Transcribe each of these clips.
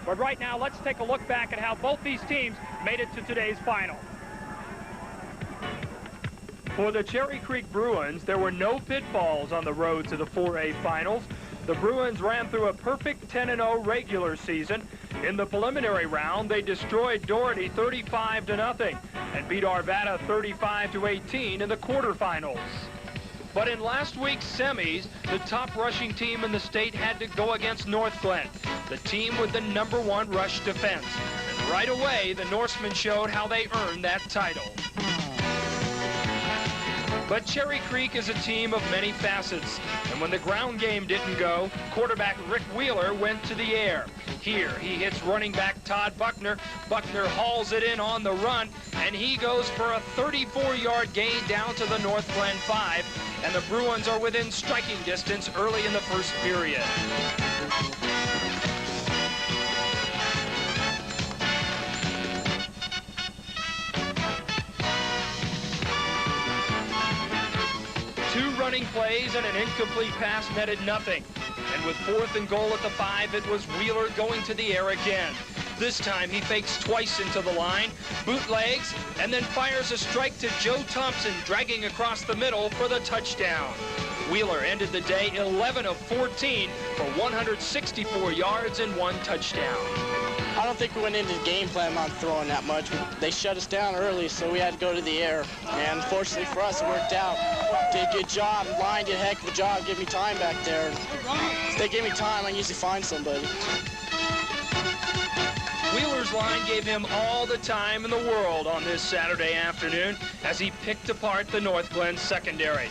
But right now, let's take a look back at how both these teams made it to today's final. For the Cherry Creek Bruins, there were no pitfalls on the road to the 4A finals. The Bruins ran through a perfect 10-0 regular season. In the preliminary round, they destroyed Doherty 35-0 and beat Arvada 35-18 in the quarterfinals. But in last week's semis, the top rushing team in the state had to go against North Glen, the team with the #1 rush defense. And right away, the Norsemen showed how they earned that title. But Cherry Creek is a team of many facets, and when the ground game didn't go, quarterback Rick Wheeler went to the air. Here, he hits running back Todd Buckner. Buckner hauls it in on the run, and he goes for a 34-yard gain down to the North Glen 5, and the Bruins are within striking distance early in the first period. Two running plays and an incomplete pass netted nothing. And with 4th and goal at the 5, it was Wheeler going to the air again. This time he fakes twice into the line, bootlegs, and then fires a strike to Joe Thompson, dragging across the middle for the touchdown. Wheeler ended the day 11 of 14 for 164 yards and 1 touchdown. I don't think we went into the game plan on throwing that much. They shut us down early, so we had to go to the air. And fortunately for us, it worked out. Did a good job. Line did a heck of a job. Give me time back there. If they give me time, I can usually find somebody. Wheeler's line gave him all the time in the world on this Saturday afternoon as he picked apart the North Glen secondary.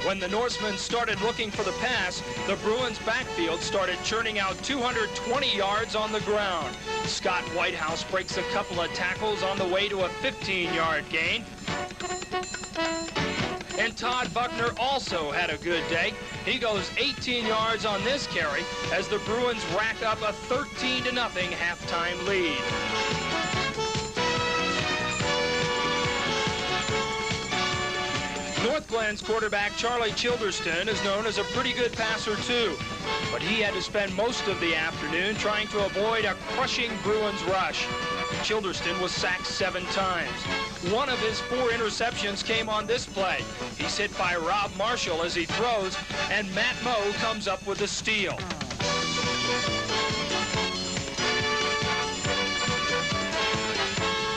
When the Norsemen started looking for the pass, the Bruins' backfield started churning out 220 yards on the ground. Scott Whitehouse breaks a couple of tackles on the way to a 15-yard gain. And Todd Buckner also had a good day. He goes 18 yards on this carry as the Bruins rack up a 13-0 halftime lead. North Glen's quarterback Charlie Childerston is known as a pretty good passer too, but he had to spend most of the afternoon trying to avoid a crushing Bruins rush. Childerston was sacked 7 times. One of his 4 interceptions came on this play. He's hit by Rob Marshall as he throws, and Matt Moe comes up with a steal.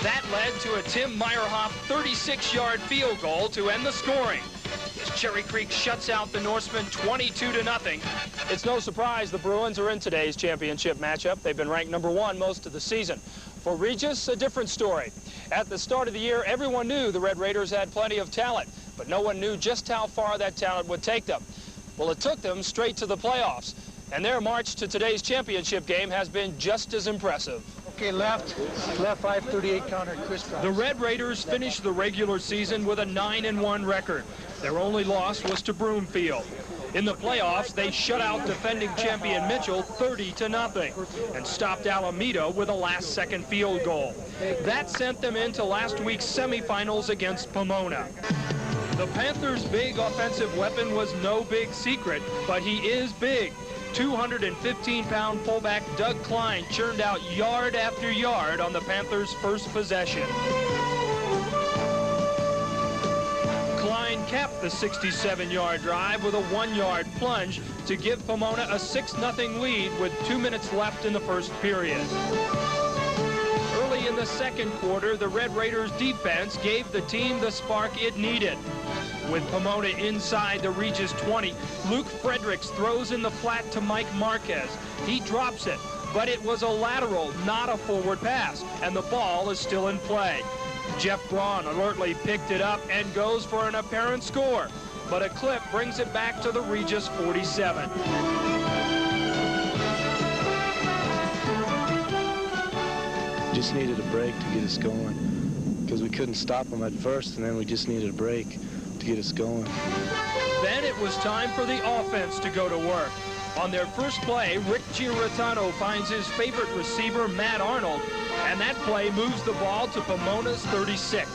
That led to a Tim Meyerhoff 36-yard field goal to end the scoring. As Cherry Creek shuts out the Norsemen 22-0. It's no surprise the Bruins are in today's championship matchup. They've been ranked #1 most of the season. For Regis, a different story. At the start of the year, everyone knew the Red Raiders had plenty of talent, but no one knew just how far that talent would take them. Well, it took them straight to the playoffs, and their march to today's championship game has been just as impressive. Okay, left 538 counter crisscross. The Red Raiders finished the regular season with a 9-1 record. Their only loss was to Broomfield. In the playoffs, they shut out defending champion Mitchell 30-0 and stopped Alameda with a last-second field goal. That sent them into last week's semifinals against Pomona. The Panthers' big offensive weapon was no big secret, but he is big. 215-pound fullback Doug Klein churned out yard after yard on the Panthers' first possession. Klein capped the 67-yard drive with a 1-yard plunge to give Pomona a 6-0 lead with 2 minutes left in the first period. Early in the second quarter, the Red Raiders' defense gave the team the spark it needed. With Pomona inside the Regis 20, Luke Fredericks throws in the flat to Mike Marquez. He drops it, but it was a lateral, not a forward pass, and the ball is still in play. Jeff Braun alertly picked it up and goes for an apparent score, but a clip brings it back to the Regis 47. Just needed a break to get us going because we couldn't stop them at first, and then we just needed a break to get us going. Then it was time for the offense to go to work. On their first play, Rick Giarratano finds his favorite receiver, Matt Arnold, And that play moves the ball to Pomona's 36.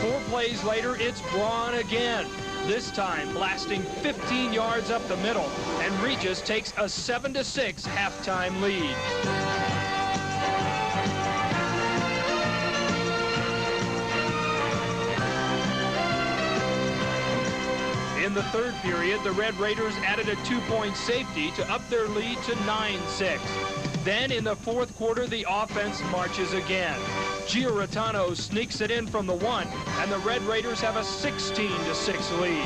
4 plays later, it's Braun again. This time blasting 15 yards up the middle, and Regis takes a 7-6 halftime lead. In the third period, the Red Raiders added a 2-point safety to up their lead to 9-6. Then in the fourth quarter, the offense marches again. Giarratano sneaks it in from the 1, and the Red Raiders have a 16-6 lead.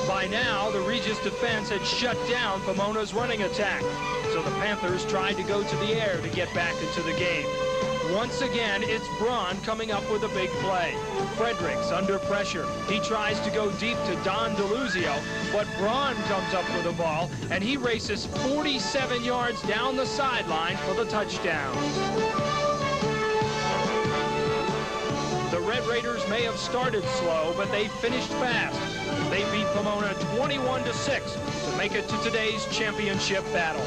By now, the Regis defense had shut down Pomona's running attack, so the Panthers tried to go to the air to get back into the game. Once again, it's Braun coming up with a big play. Fredericks under pressure. He tries to go deep to Don DeLuzio, but Braun comes up with the ball, and he races 47 yards down the sideline for the touchdown. The Red Raiders may have started slow, but they finished fast. They beat Pomona 21-6 to make it to today's championship battle.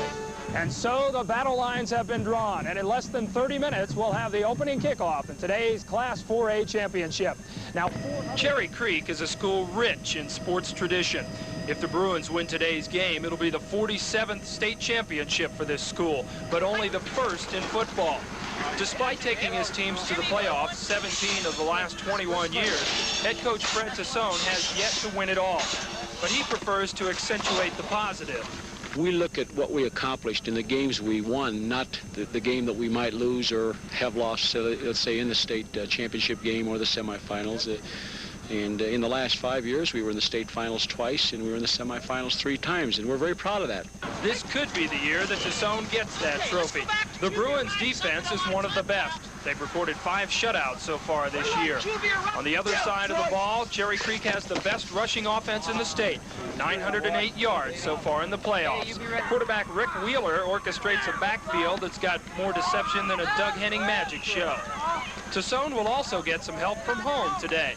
And so the battle lines have been drawn, and in less than 30 minutes, we'll have the opening kickoff in today's Class 4A championship. Now, Cherry Creek is a school rich in sports tradition. If the Bruins win today's game, it'll be the 47th state championship for this school, but only the first in football. Despite taking his teams to the playoffs 17 of the last 21 years, head coach Fred Tassone has yet to win it all. But he prefers to accentuate the positive. We look at what we accomplished in the games we won, not the game that we might lose or have lost, let's say, in the state championship game or the semifinals. And in the last 5 years, we were in the state finals twice, and we were in the semifinals 3 times, and we're very proud of that. This could be the year that Tassone gets that trophy. The Bruins' defense is one of the best. They've recorded 5 shutouts so far this year. On the other side of the ball, Cherry Creek has the best rushing offense in the state, 908 yards so far in the playoffs. Quarterback Rick Wheeler orchestrates a backfield that's got more deception than a Doug Henning magic show. Tassone will also get some help from home today.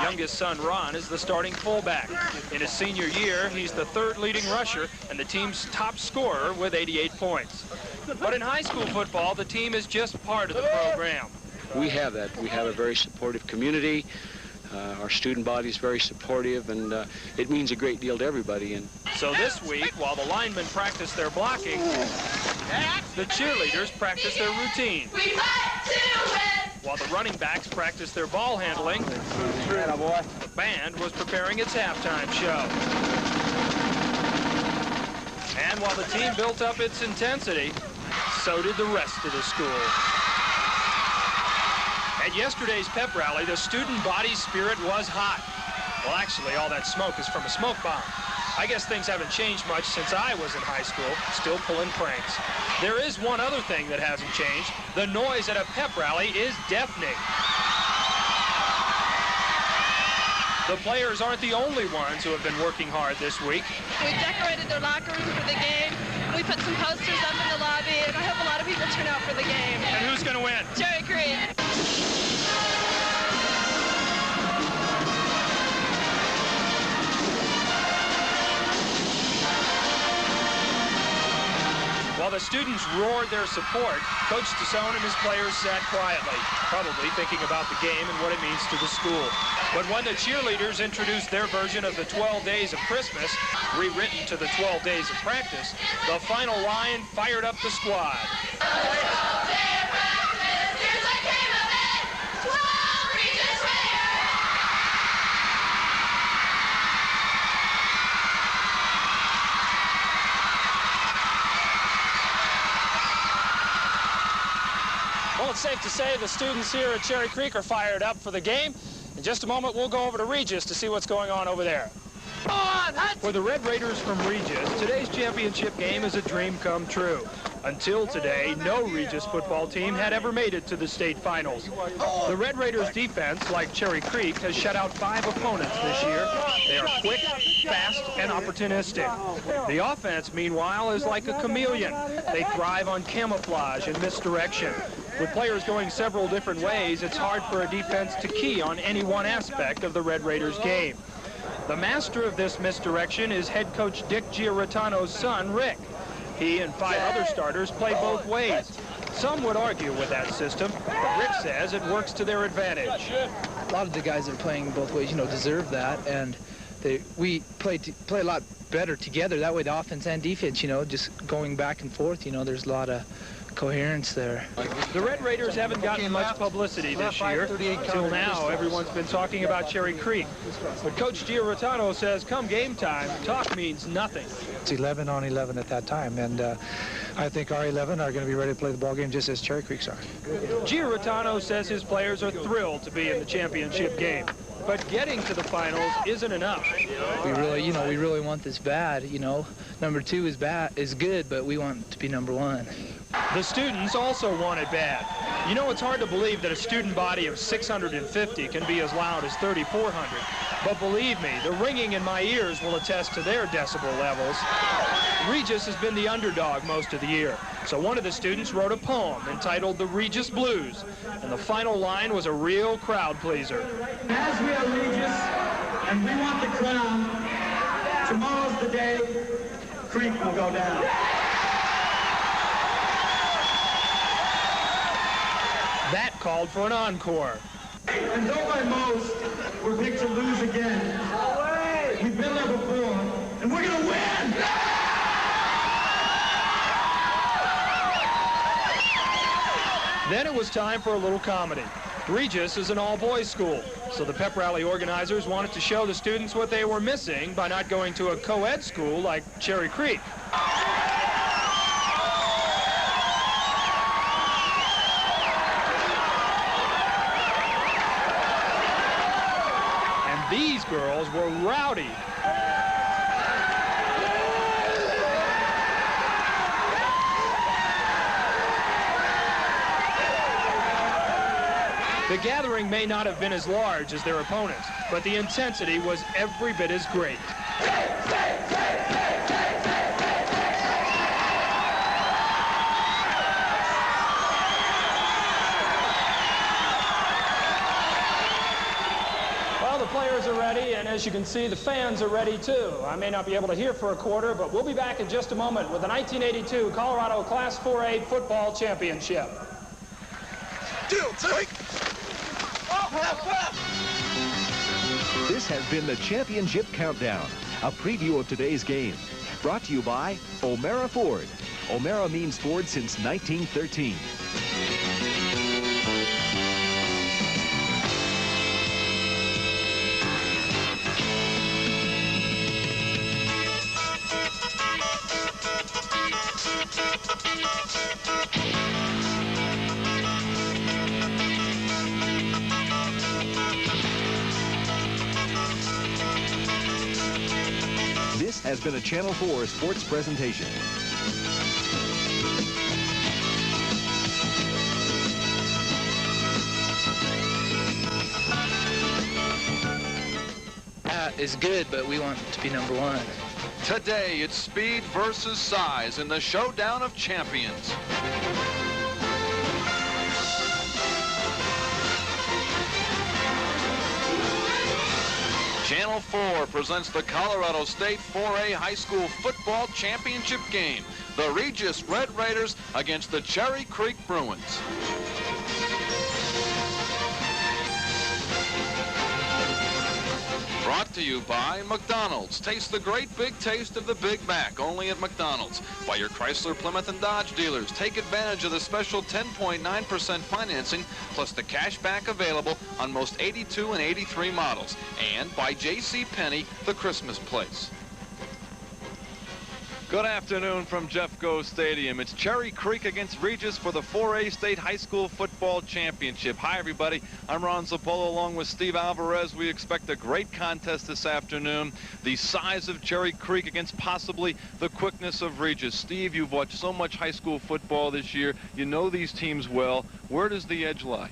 Youngest son Ron is the starting fullback. In his senior year, he's the 3rd leading rusher and the team's top scorer with 88 points. But in high school football, the team is just part of the program. We have that. We have a very supportive community. Our student body is very supportive, and it means a great deal to everybody. And so this week, while the linemen practice their blocking, the cheerleaders practice their routine. While the running backs practice their ball handling, the band was preparing its halftime show. And while the team built up its intensity, so did the rest of the school. At yesterday's pep rally, the student body spirit was hot. Well, actually, all that smoke is from a smoke bomb. I guess things haven't changed much since I was in high school, still pulling pranks. There is one other thing that hasn't changed. The noise at a pep rally is deafening. The players aren't the only ones who have been working hard this week. We decorated their locker room for the game. We put some posters up in the lobby, and I hope a lot of people turn out for the game. And who's going to win? Cherry Creek. While the students roared their support, Coach Tassone and his players sat quietly, probably thinking about the game and what it means to the school. But when the cheerleaders introduced their version of the 12 Days of Christmas, rewritten to the 12 Days of Practice, the final line fired up the squad. Well, it's safe to say the students here at Cherry Creek are fired up for the game. In just a moment, we'll go over to Regis to see what's going on over there. For the Red Raiders from Regis, today's championship game is a dream come true. Until today, no Regis football team had ever made it to the state finals. The Red Raiders defense, like Cherry Creek, has shut out 5 opponents this year. They are quick, fast, and opportunistic. The offense, meanwhile, is like a chameleon. They thrive on camouflage and misdirection. With players going several different ways, it's hard for a defense to key on any one aspect of the Red Raiders game. The master of this misdirection is head coach Dick Giarratano's son, Rick. He and 5 other starters play both ways. Some would argue with that system, but Rick says it works to their advantage. A lot of the guys that are playing both ways, deserve that, and we play a lot better together. That way the offense and defense, just going back and forth, there's a lot of coherence there. The Red Raiders haven't gotten much publicity this year. Until now, everyone's been talking about Cherry Creek. But Coach Giarratano says come game time, talk means nothing. It's 11 on 11 at that time, and I think our 11 are going to be ready to play the ball game just as Cherry Creek's are. Giarratano says his players are thrilled to be in the championship game. But getting to the finals isn't enough. We really want this bad, Number 2 is good, but we want to be number 1. The students also want it bad. It's hard to believe that a student body of 650 can be as loud as 3,400. But believe me, the ringing in my ears will attest to their decibel levels. Regis has been the underdog most of the year. So one of the students wrote a poem entitled The Regis Blues. And the final line was a real crowd pleaser. As we are Regis, and we want the crown, tomorrow's the day Creek will go down. That called for an encore. And though by most, we're picked to lose again, we've been there before, and we're going to win! Then it was time for a little comedy. Regis is an all-boys school, so the pep rally organizers wanted to show the students what they were missing by not going to a co-ed school like Cherry Creek. And these girls were rowdy. The gathering may not have been as large as their opponents, but the intensity was every bit as great. Well, the players are ready, and as you can see, the fans are ready too. I may not be able to hear for a quarter, but we'll be back in just a moment with the 1982 Colorado Class 4A Football Championship. This has been the Championship Countdown, a preview of today's game. Brought to you by O'Mara Ford. O'Mara means Ford since 1913. This has been a Channel 4 sports presentation. Is good, but we want to be number 1. Today, it's speed versus size in the showdown of champions. Channel 4 presents the Colorado State 4A High School Football Championship game. The Regis Red Raiders against the Cherry Creek Bruins. Brought to you by McDonald's. Taste the great big taste of the Big Mac, only at McDonald's. By your Chrysler, Plymouth, and Dodge dealers. Take advantage of the special 10.9% financing, plus the cash back available on most 82 and 83 models. And by J.C. Penney, the Christmas place. Good afternoon from Jeffco Stadium. It's Cherry Creek against Regis for the 4A State High School Football Championship. Hi, everybody. I'm Ron Zapolo along with Steve Alvarez. We expect a great contest this afternoon. The size of Cherry Creek against possibly the quickness of Regis. Steve, you've watched so much high school football this year. You know these teams well. Where does the edge lie?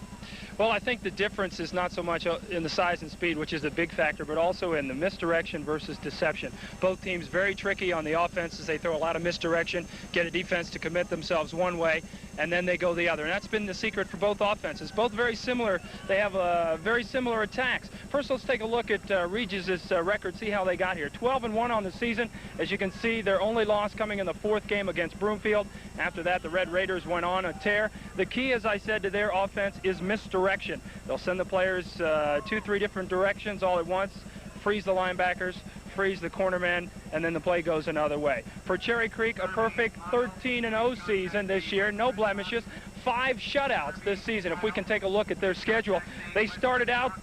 Well, I think the difference is not so much in the size and speed, which is a big factor, but also in the misdirection versus deception. Both teams very tricky on the offense as they throw a lot of misdirection, get a defense to commit themselves one way, and then they go the other. And that's been the secret for both offenses. Both very similar. They have very similar attacks. First, let's take a look at Regis's record, see how they got here. 12-1 on the season. As you can see, their only loss coming in the 4th game against Broomfield. After that, the Red Raiders went on a tear. The key, as I said, to their offense is misdirection. They'll send the players 2-3 different directions all at once, freeze the linebackers, freeze the cornermen, and then the play goes another way. For Cherry Creek, a perfect 13-0 season this year, no blemishes. 5 shutouts this season. If we can take a look at their schedule, they started out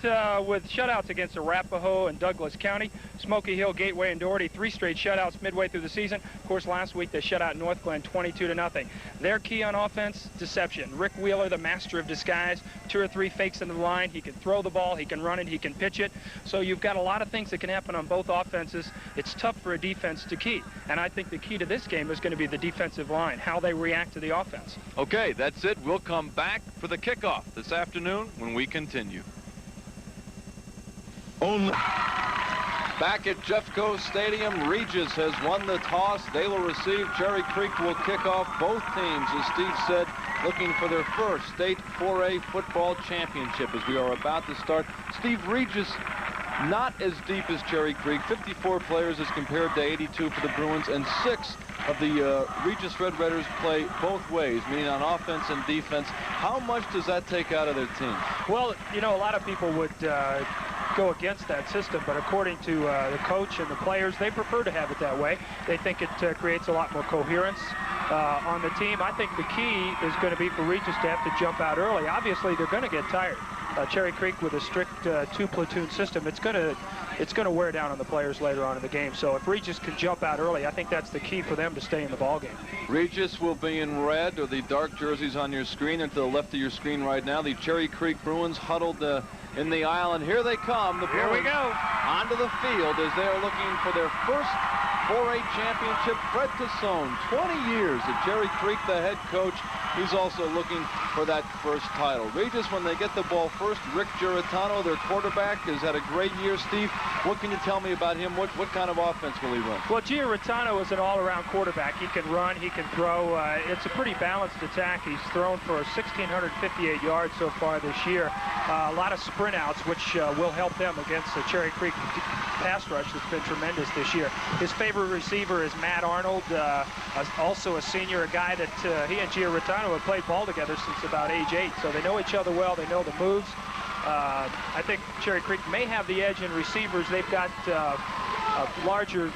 with shutouts against Arapahoe and Douglas County, Smoky Hill, Gateway, and Doherty. 3 straight shutouts midway through the season. Of course, last week they shut out North Glen 22-0. Their key on offense, deception. Rick Wheeler, the master of disguise, 2 or 3 fakes in the line. He can throw the ball, he can run it, he can pitch it. So you've got a lot of things that can happen on both offenses. It's tough for a defense to key. And I think the key to this game is going to be the defensive line, how they react to the offense. Okay, that's it. We'll come back for the kickoff this afternoon when we continue. Back at Jeffco Stadium, Regis has won the toss. They will receive. Cherry Creek will kick off. Both teams, as Steve said, looking for their first state 4A football championship as we are about to start. Steve, Regis not as deep as Cherry Creek. 54 players as compared to 82 for the Bruins, and 6 of the Regis Red Raiders play both ways, meaning on offense and defense. How much does that take out of their team? Well, you know, a lot of people would go against that system, but according to the coach and the players, they prefer to have it that way. They think it creates a lot more coherence on the team. I think the key is going to be for Regis to have to jump out early. Obviously, they're going to get tired. Cherry Creek with a strict 2-platoon system, it's going to wear down on the players later on in the game. So if Regis can jump out early, I think that's the key for them to stay in the ball game. Regis will be in red, or the dark jerseys on your screen, and to the left of your screen right now, the Cherry Creek Bruins huddled in the aisle, and here they come. The Bruins here we go onto the field as they are looking for their first 4A championship. Fred Tassone, 20 years at Cherry Creek, the head coach. He's also looking for that first title. Regis, when they get the ball first, Rick Giratano, their quarterback, has had a great year. Steve, what can you tell me about him? What kind of offense will he run? Well, Giratano is an all-around quarterback. He can run, he can throw. It's a pretty balanced attack. He's thrown for 1,658 yards so far this year. A lot of sprint outs, which will help them against the Cherry Creek pass rush that's been tremendous this year. His favorite receiver is Matt Arnold, also a senior, a guy that he and Giratano have played ball together since about age 8, so they know each other well. They know the moves. I think Cherry Creek may have the edge in receivers. They've got a larger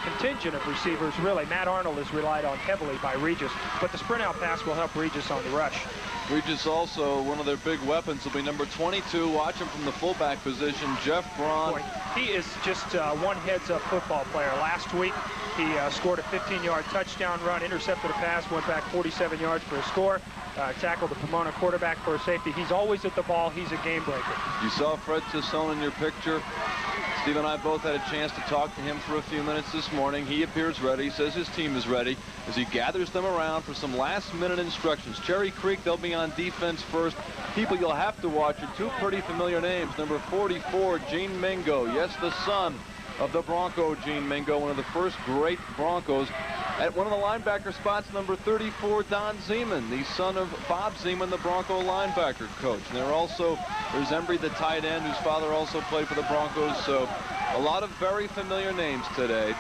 contingent of receivers, really. Matt Arnold is relied on heavily by Regis, but the sprint out pass will help Regis on the rush. Regis also, one of their big weapons will be number 22. Watch him from the fullback position, Jeff Braun. Boy, he is just one heads-up football player. Last week, he scored a 15-yard touchdown run, intercepted a pass, went back 47 yards for a score, tackled the Pomona quarterback for a safety. He's always at the ball. He's a game breaker. You saw Fred Tassone in your picture. Steve and I both had a chance to talk to him for a few minutes this morning. He appears ready, says his team is ready, as he gathers them around for some last-minute instructions. Cherry Creek, they'll be on defense first. People you'll have to watch are 2 pretty familiar names. Number 44, Gene Mingo. Yes, the son of the Bronco, Gene Mingo, one of the first great Broncos. At one of the linebacker spots, number 34, Don Zeman, the son of Bob Zeman, the Bronco linebacker coach. And there's Embry, the tight end, whose father also played for the Broncos. So a lot of very familiar names today.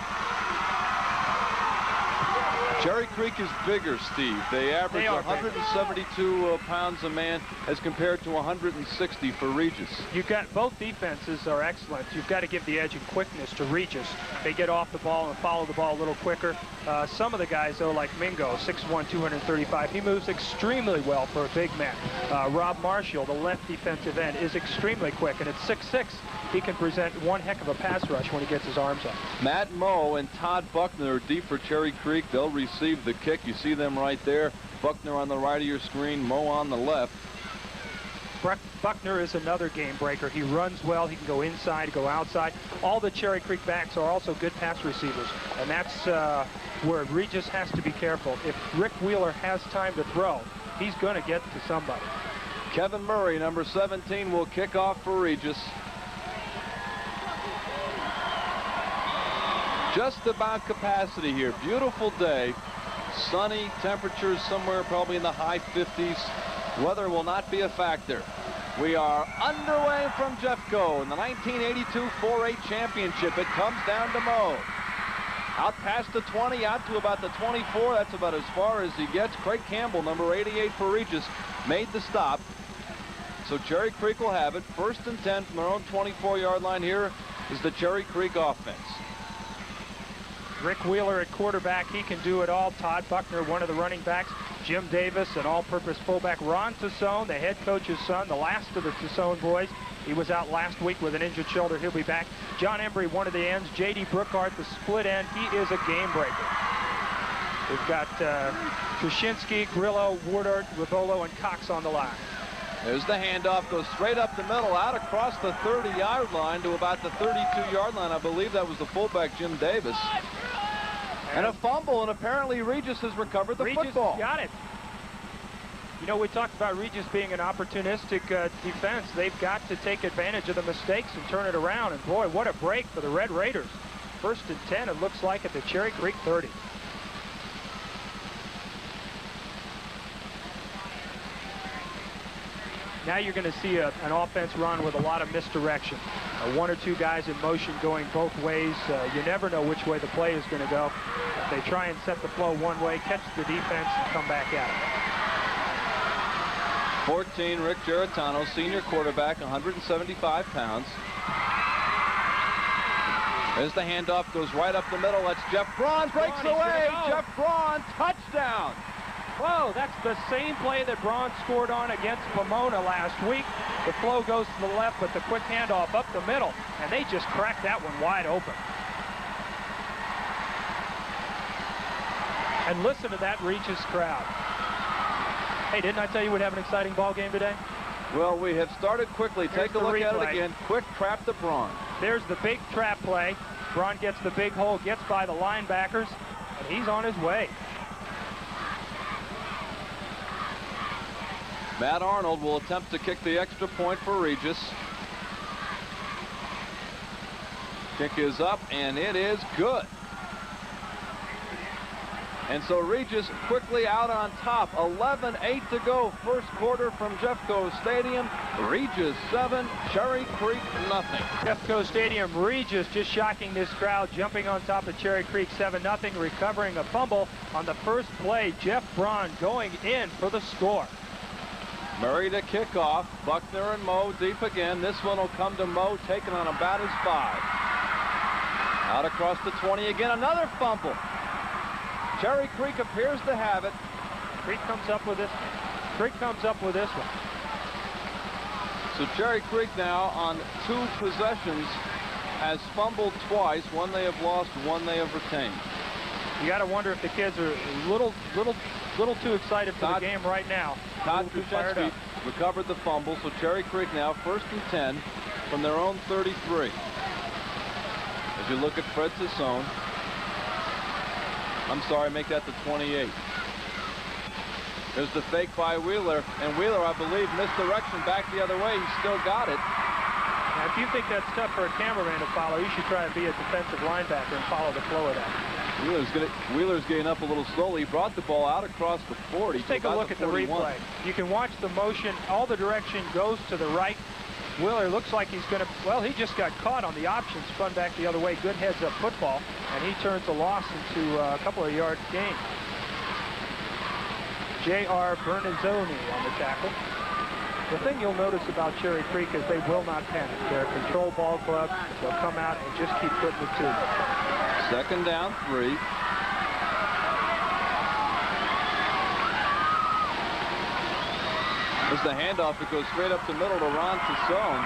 Cherry Creek is bigger, Steve. They average 172 pounds a man as compared to 160 for Regis. You've got both defenses are excellent. You've got to give the edge in quickness to Regis. They get off the ball and follow the ball a little quicker. Some of the guys, though, like Mingo, 6'1", 235, he moves extremely well for a big man. Rob Marshall, the left defensive end, is extremely quick, and at 6'6", he can present one heck of a pass rush when he gets his arms up. Matt Moe and Todd Buckner are deep for Cherry Creek. They'll receive the kick. You see them right there. Buckner on the right of your screen, Moe on the left. Buckner is another game breaker. He runs well. He can go inside, go outside. All the Cherry Creek backs are also good pass receivers, and that's where Regis has to be careful. If Rick Wheeler has time to throw, he's going to get to somebody. Kevin Murray, number 17, will kick off for Regis. Just about capacity here. Beautiful day. Sunny, temperatures somewhere probably in the high 50s. Weather will not be a factor. We are underway from Jeffco in the 1982 4A championship. It comes down to Moe. Out past the 20, out to about the 24. That's about as far as he gets. Craig Campbell, number 88 for Regis, made the stop. So Cherry Creek will have it. 1st and 10 from their own 24-yard line. Here is the Cherry Creek offense. Rick Wheeler at quarterback. He can do it all. Todd Buckner, one of the running backs. Jim Davis, an all-purpose fullback. Ron Tassone, the head coach's son, the last of the Tassone boys. He was out last week with an injured shoulder. He'll be back. John Embry, one of the ends. J.D. Brookhart, the split end. He is a game breaker. We've got Krushinsky, Grillo, Woodard, Rivolo, and Cox on the line. There's the handoff, goes straight up the middle, out across the 30-yard line to about the 32-yard line. I believe that was the fullback, Jim Davis. And a fumble, and apparently Regis has recovered the football. Got it. You know, we talked about Regis being an opportunistic defense. They've got to take advantage of the mistakes and turn it around. And boy, what a break for the Red Raiders. 1st and 10, it looks like, at the Cherry Creek 30. Now you're going to see an offense run with a lot of misdirection. 1 or 2 guys in motion going both ways. You never know which way the play is going to go. If they try and set the flow one way, catch the defense, and come back at it. 14, Rick Geritano, senior quarterback, 175 pounds. As the handoff goes right up the middle, that's Jeff Braun, breaks away. Jeff Braun, touchdown. Whoa, that's the same play that Braun scored on against Pomona last week. The flow goes to the left, but the quick handoff up the middle, and they just cracked that one wide open. And listen to that Regis crowd. Hey, didn't I tell you we'd have an exciting ball game today? Well, we have started quickly. Take a look at it again. Quick trap to Braun. There's the big trap play. Braun gets the big hole, gets by the linebackers, and he's on his way. Matt Arnold will attempt to kick the extra point for Regis. Kick is up, and it is good. And so Regis quickly out on top. 11-8 to go, 1st quarter from Jeffco Stadium. Regis 7, Cherry Creek nothing. Jeffco Stadium, Regis just shocking this crowd, jumping on top of Cherry Creek 7-0, recovering a fumble on the first play. Jeff Braun going in for the score. Murray to kick off. Buckner and Moe deep again. This one will come to Moe, taken on about his 5. Out across the 20 again. Another fumble. Cherry Creek appears to have it. Creek comes up with this. Creek comes up with this one. So Cherry Creek now on 2 possessions has fumbled twice. One they have lost, one they have retained. You got to wonder if the kids are a little too excited for the game right now. Todd Krushinsky recovered the fumble, so Cherry Creek now 1st and 10 from their own 33. As you look at Fred Tassone, I'm sorry, make that the 28. There's the fake by Wheeler, and Wheeler, I believe, misdirection back the other way. He still got it. Now, if you think that's tough for a cameraman to follow, you should try and be a defensive linebacker and follow the flow of that. Wheeler's getting up a little slowly. He brought the ball out across the 40. Let's take a look at the replay. You can watch the motion. All the direction goes to the right. Wheeler looks like he's going to, well, he just got caught on the option, spun back the other way. Good heads-up football, and he turns the loss into a couple of yards gain. J.R. Bernanzoni on the tackle. The thing you'll notice about Cherry Creek is they will not panic. They're a control ball club. They'll come out and just keep putting it to them. 2nd down, 3. There's the handoff. It goes straight up the middle to Ron Tassone.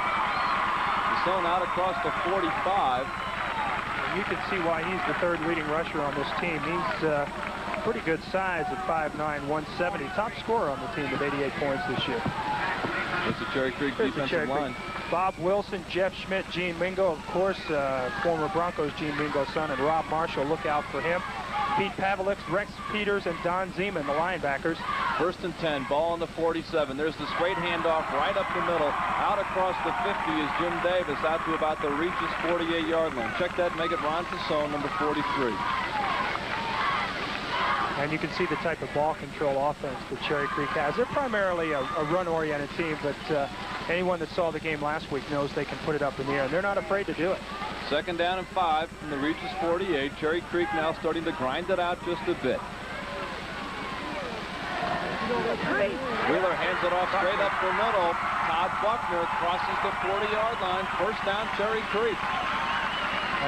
Tassone out across the 45. And you can see why he's the 3rd leading rusher on this team. He's pretty good size at 5'9", 170. Top scorer on the team with 88 points this year. There's the Cherry Creek defensive line. Bob Wilson, Jeff Schmidt, Gene Mingo, of course, former Broncos Gene Mingo's son, and Rob Marshall. Look out for him. Pete Pavlik, Rex Peters, and Don Zeman, the linebackers. 1st and 10, ball on the 47. There's the straight handoff right up the middle. Out across the 50 is Jim Davis, out to about the Regis 48-yard line. Check that, make it Ron Tassone, number 43. And you can see the type of ball control offense that Cherry Creek has. They're primarily a run-oriented team, but anyone that saw the game last week knows they can put it up in the air, and they're not afraid to do it. 2nd down and 5 from the Regis 48. Cherry Creek now starting to grind it out just a bit. Wheeler hands it off straight up the middle. Todd Buckner crosses the 40-yard line. 1st down, Cherry Creek.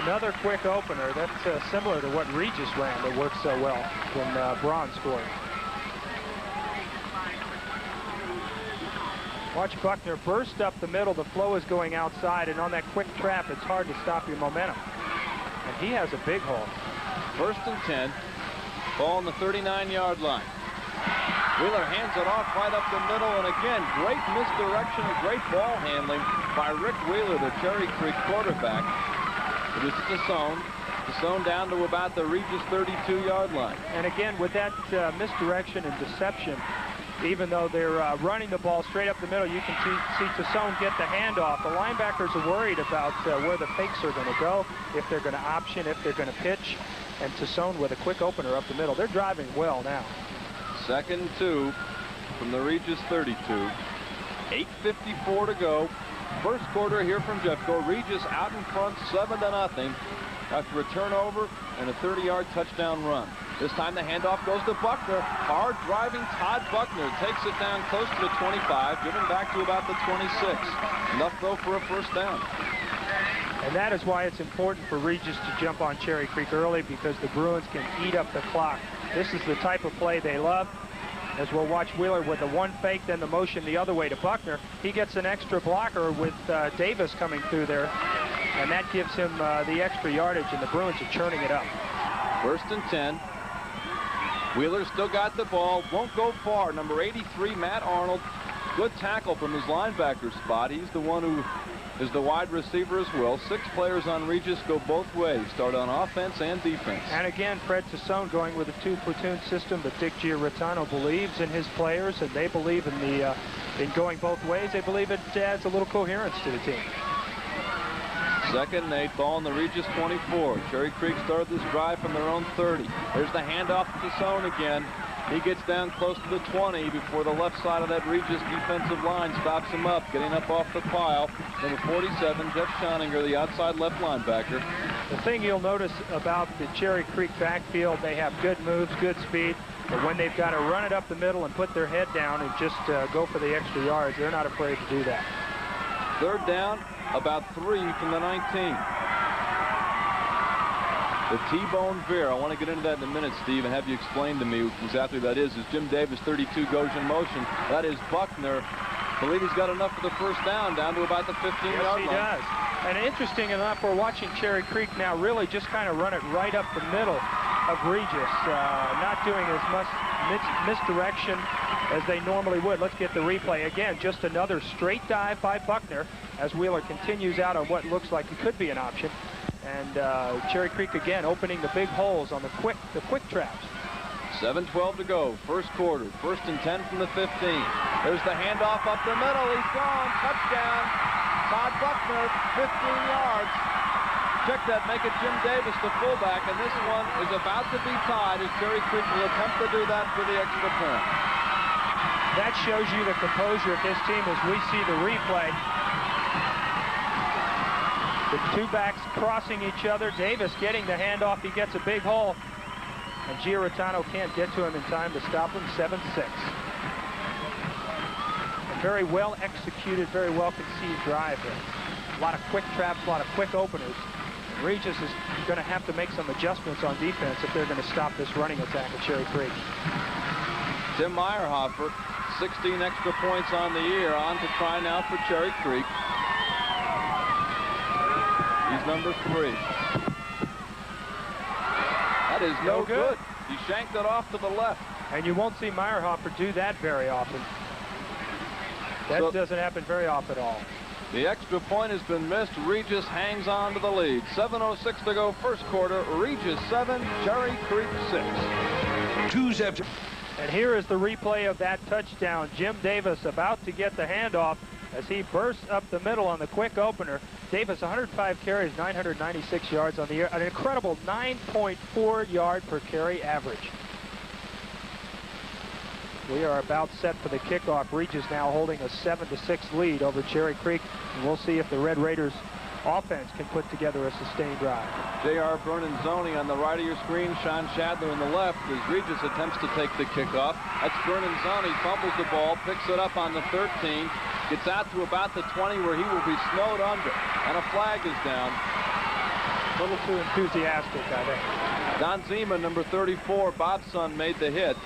Another quick opener. That's similar to what Regis ran that worked so well when Braun scored. Watch Buckner burst up the middle. The flow is going outside, and on that quick trap, it's hard to stop your momentum. And he has a big hole. 1st and 10. Ball on the 39-yard line. Wheeler hands it off right up the middle, and again, great misdirection and great ball handling by Rick Wheeler, the Cherry Creek quarterback. It is Tassone down to about the Regis 32-yard line. And again, with that misdirection and deception, even though they're running the ball straight up the middle, you can see Tassone get the handoff. The linebackers are worried about where the fakes are going to go, if they're going to option, if they're going to pitch. And Tassone with a quick opener up the middle. They're driving well now. 2nd and 2 from the Regis 32. 8:54 to go. 1st quarter here from Jeffco. Regis out in front 7-0 after a turnover and a 30-yard touchdown run. This time the handoff goes to Buckner. Hard driving Todd Buckner takes it down close to the 25, given back to about the 26. Enough though for a 1st down. And that is why it's important for Regis to jump on Cherry Creek early, because the Bruins can eat up the clock. This is the type of play they love. As we'll watch Wheeler with the one fake, then the motion the other way to Buckner. He gets an extra blocker with Davis coming through there, and that gives him the extra yardage, and the Bruins are churning it up. 1st and 10. Wheeler still got the ball, won't go far. Number 83, Matt Arnold. Good tackle from his linebacker spot. He's the one who is the wide receiver as well. 6 players on Regis go both ways, start on offense and defense. And again, Fred Tassone going with a 2-platoon system, but Dick Giarratano believes in his players, and they believe in the in going both ways. They believe it adds a little coherence to the team. 2nd and 8, ball on the Regis 24. Cherry Creek started this drive from their own 30. There's the handoff to Tassone again. He gets down close to the 20 before the left side of that Regis defensive line stops him up, getting up off the pile. Number 47, Jeff Schoninger, the outside left linebacker. The thing you'll notice about the Cherry Creek backfield, they have good moves, good speed, but when they've got to run it up the middle and put their head down and just go for the extra yards, they're not afraid to do that. 3rd down, about 3 from the 19. The T-bone veer. I want to get into that in a minute, Steve, and have you explain to me exactly what that is. As Jim Davis, 32, goes in motion. That is Buckner. I believe he's got enough for the 1st down to about the 15-yard line. Yes, he does. And interesting enough, we're watching Cherry Creek now really just kind of run it right up the middle of Regis, not doing as much misdirection as they normally would. Let's get the replay again. Just another straight dive by Buckner as Wheeler continues out on what looks like it could be an option. And Cherry Creek again opening the big holes on the quick traps. 7:12 to go, 1st quarter. 1st and 10 from the 15. There's the handoff up the middle. He's gone. Touchdown. Todd Buckner, 15 yards. Check that, make it Jim Davis, the fullback, and this one is about to be tied as Cherry Creek will attempt to do that for the extra point. That shows you the composure of this team as we see the replay. The 2 backs crossing each other. Davis getting the handoff. He gets a big hole. And Giarratano can't get to him in time to stop him. 7-6. A very well executed, very well conceived drive there. A lot of quick traps, a lot of quick openers. Regis is going to have to make some adjustments on defense if they're going to stop this running attack at Cherry Creek. Tim Meyerhofer, 16 extra points on the year, on to try now for Cherry Creek. He's number 3. That is no good. He shanked it off to the left. And you won't see Meyerhofer do that very often. That doesn't happen very often at all. The extra point has been missed. Regis hangs on to the lead. 7:06 to go, 1st quarter. Regis 7, Cherry Creek 6. And here is the replay of that touchdown. Jim Davis about to get the handoff as he bursts up the middle on the quick opener. Davis, 105 carries, 996 yards on the year. An incredible 9.4 yard per carry average. We are about set for the kickoff. Regis now holding a 7-6 lead over Cherry Creek. And we'll see if the Red Raiders offense can put together a sustained drive. J.R. Bernanzoni on the right of your screen, Sean Shadler on the left as Regis attempts to take the kickoff. That's Bernanzoni, fumbles the ball, picks it up on the 13, gets out to about the 20 where he will be snowed under, and a flag is down. A little too enthusiastic, I think. Don Zima, number 34, Bob's son, made the hit.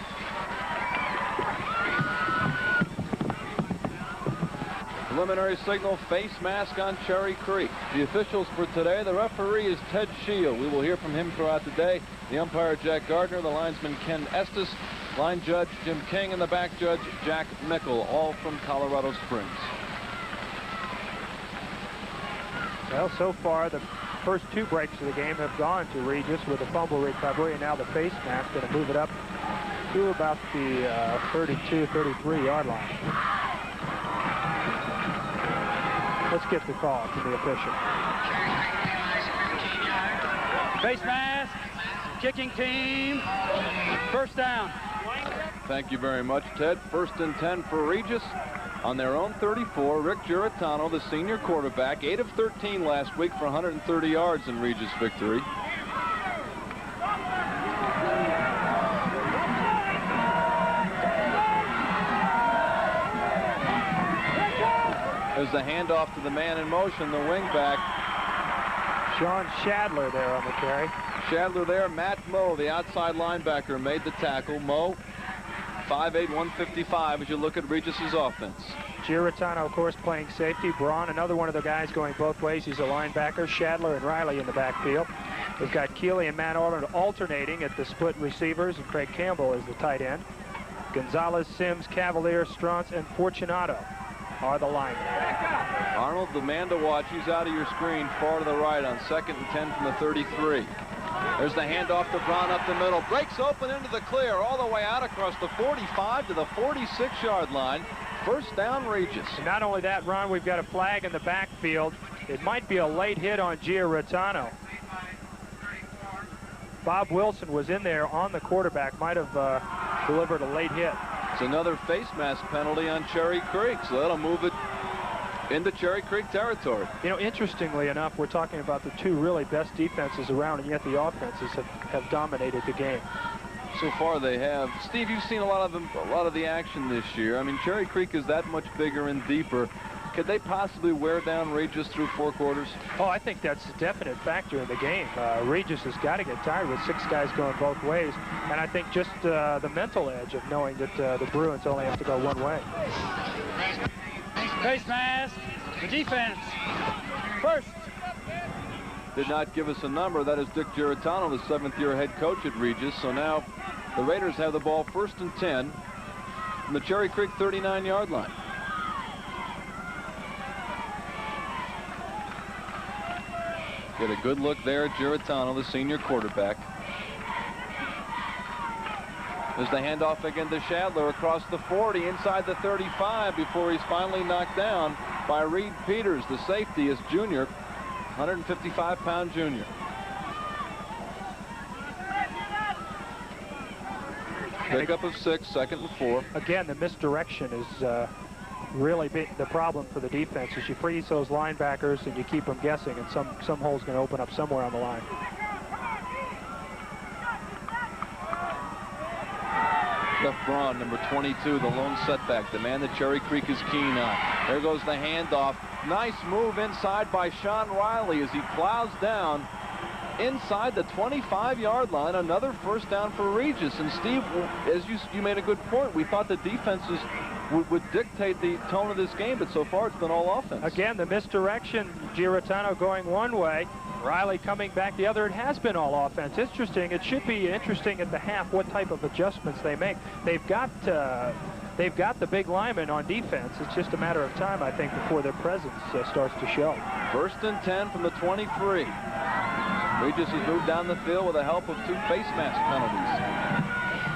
Preliminary signal, face mask on Cherry Creek. The officials for today, the referee is Ted Shield. We will hear from him throughout the day. The umpire, Jack Gardner, the linesman, Ken Estes, line judge, Jim King, and the back judge, Jack Mickle, all from Colorado Springs. Well, so far, the first 2 breaks of the game have gone to Regis with a fumble recovery, and now the face mask going to move it up to about the 32, 33-yard line. Let's get the call from the official. Face mask, kicking team, first down. Thank you very much, Ted. 1st and 10 for Regis. On their own 34, Rick Giratano, the senior quarterback, 8 of 13 last week for 130 yards in Regis' victory. There's the handoff to the man in motion, the wingback. Sean Shadler there on the carry. Shadler there. Matt Moe, the outside linebacker, made the tackle. Moe, 5'8", 155 as you look at Regis's offense. Giratano, of course, playing safety. Braun, another one of the guys going both ways. He's a linebacker. Shadler and Riley in the backfield. We've got Keeley and Matt Arnold alternating at the split receivers, and Craig Campbell is the tight end. Gonzalez, Sims, Cavalier, Strauss, and Fortunato are the linemen. Arnold, the man to watch. He's out of your screen, far to the right on 2nd and 10 from the 33. There's the handoff to Braun up the middle. Breaks open into the clear, all the way out across the 45 to the 46-yard line. First down, Regis. And not only that, Ron, we've got a flag in the backfield. It might be a late hit on Giratano. Bob Wilson was in there on the quarterback, might have delivered a late hit. It's another face mask penalty on Cherry Creek, so that'll move it into Cherry Creek territory. You know, interestingly enough, we're talking about the 2 really best defenses around, and yet the offenses have dominated the game. So far they have. Steve, you've seen a lot of the action this year. I mean, Cherry Creek is that much bigger and deeper. Could they possibly wear down Regis through 4 quarters? Oh, I think that's a definite factor in the game. Regis has got to get tired with 6 guys going both ways. And I think just the mental edge of knowing that the Bruins only have to go one way. Face mask, the defense, first. Did not give us a number. That is Dick Giratano, the 7th-year head coach at Regis. So now the Raiders have the ball 1st and 10 from the Cherry Creek 39-yard line. Get a good look there at Giratano, the senior quarterback. There's the handoff again to Shadler across the 40, inside the 35, before he's finally knocked down by Reed Peters, the safety, is junior, 155-pound junior. Pickup of 6, 2nd and 4. Again, the misdirection is really the problem for the defense. Is you freeze those linebackers and you keep them guessing, and some hole's going to open up somewhere on the line. Jeff Braun, number 22, the lone setback, the man that Cherry Creek is keen on. There goes the handoff. Nice move inside by Sean Riley as he plows down inside the 25-yard line. Another first down for Regis. And Steve, as you made a good point, we thought the defenses would dictate the tone of this game, but so far it's been all offense. Again, the misdirection, Giratano going one way, Riley coming back the other. It has been all offense. Interesting. It should be interesting at the half what type of adjustments they make. They've got the big linemen on defense. It's just a matter of time, I think, before their presence starts to show. 1st and 10 from the 23. Regis has moved down the field with the help of 2 face mask penalties.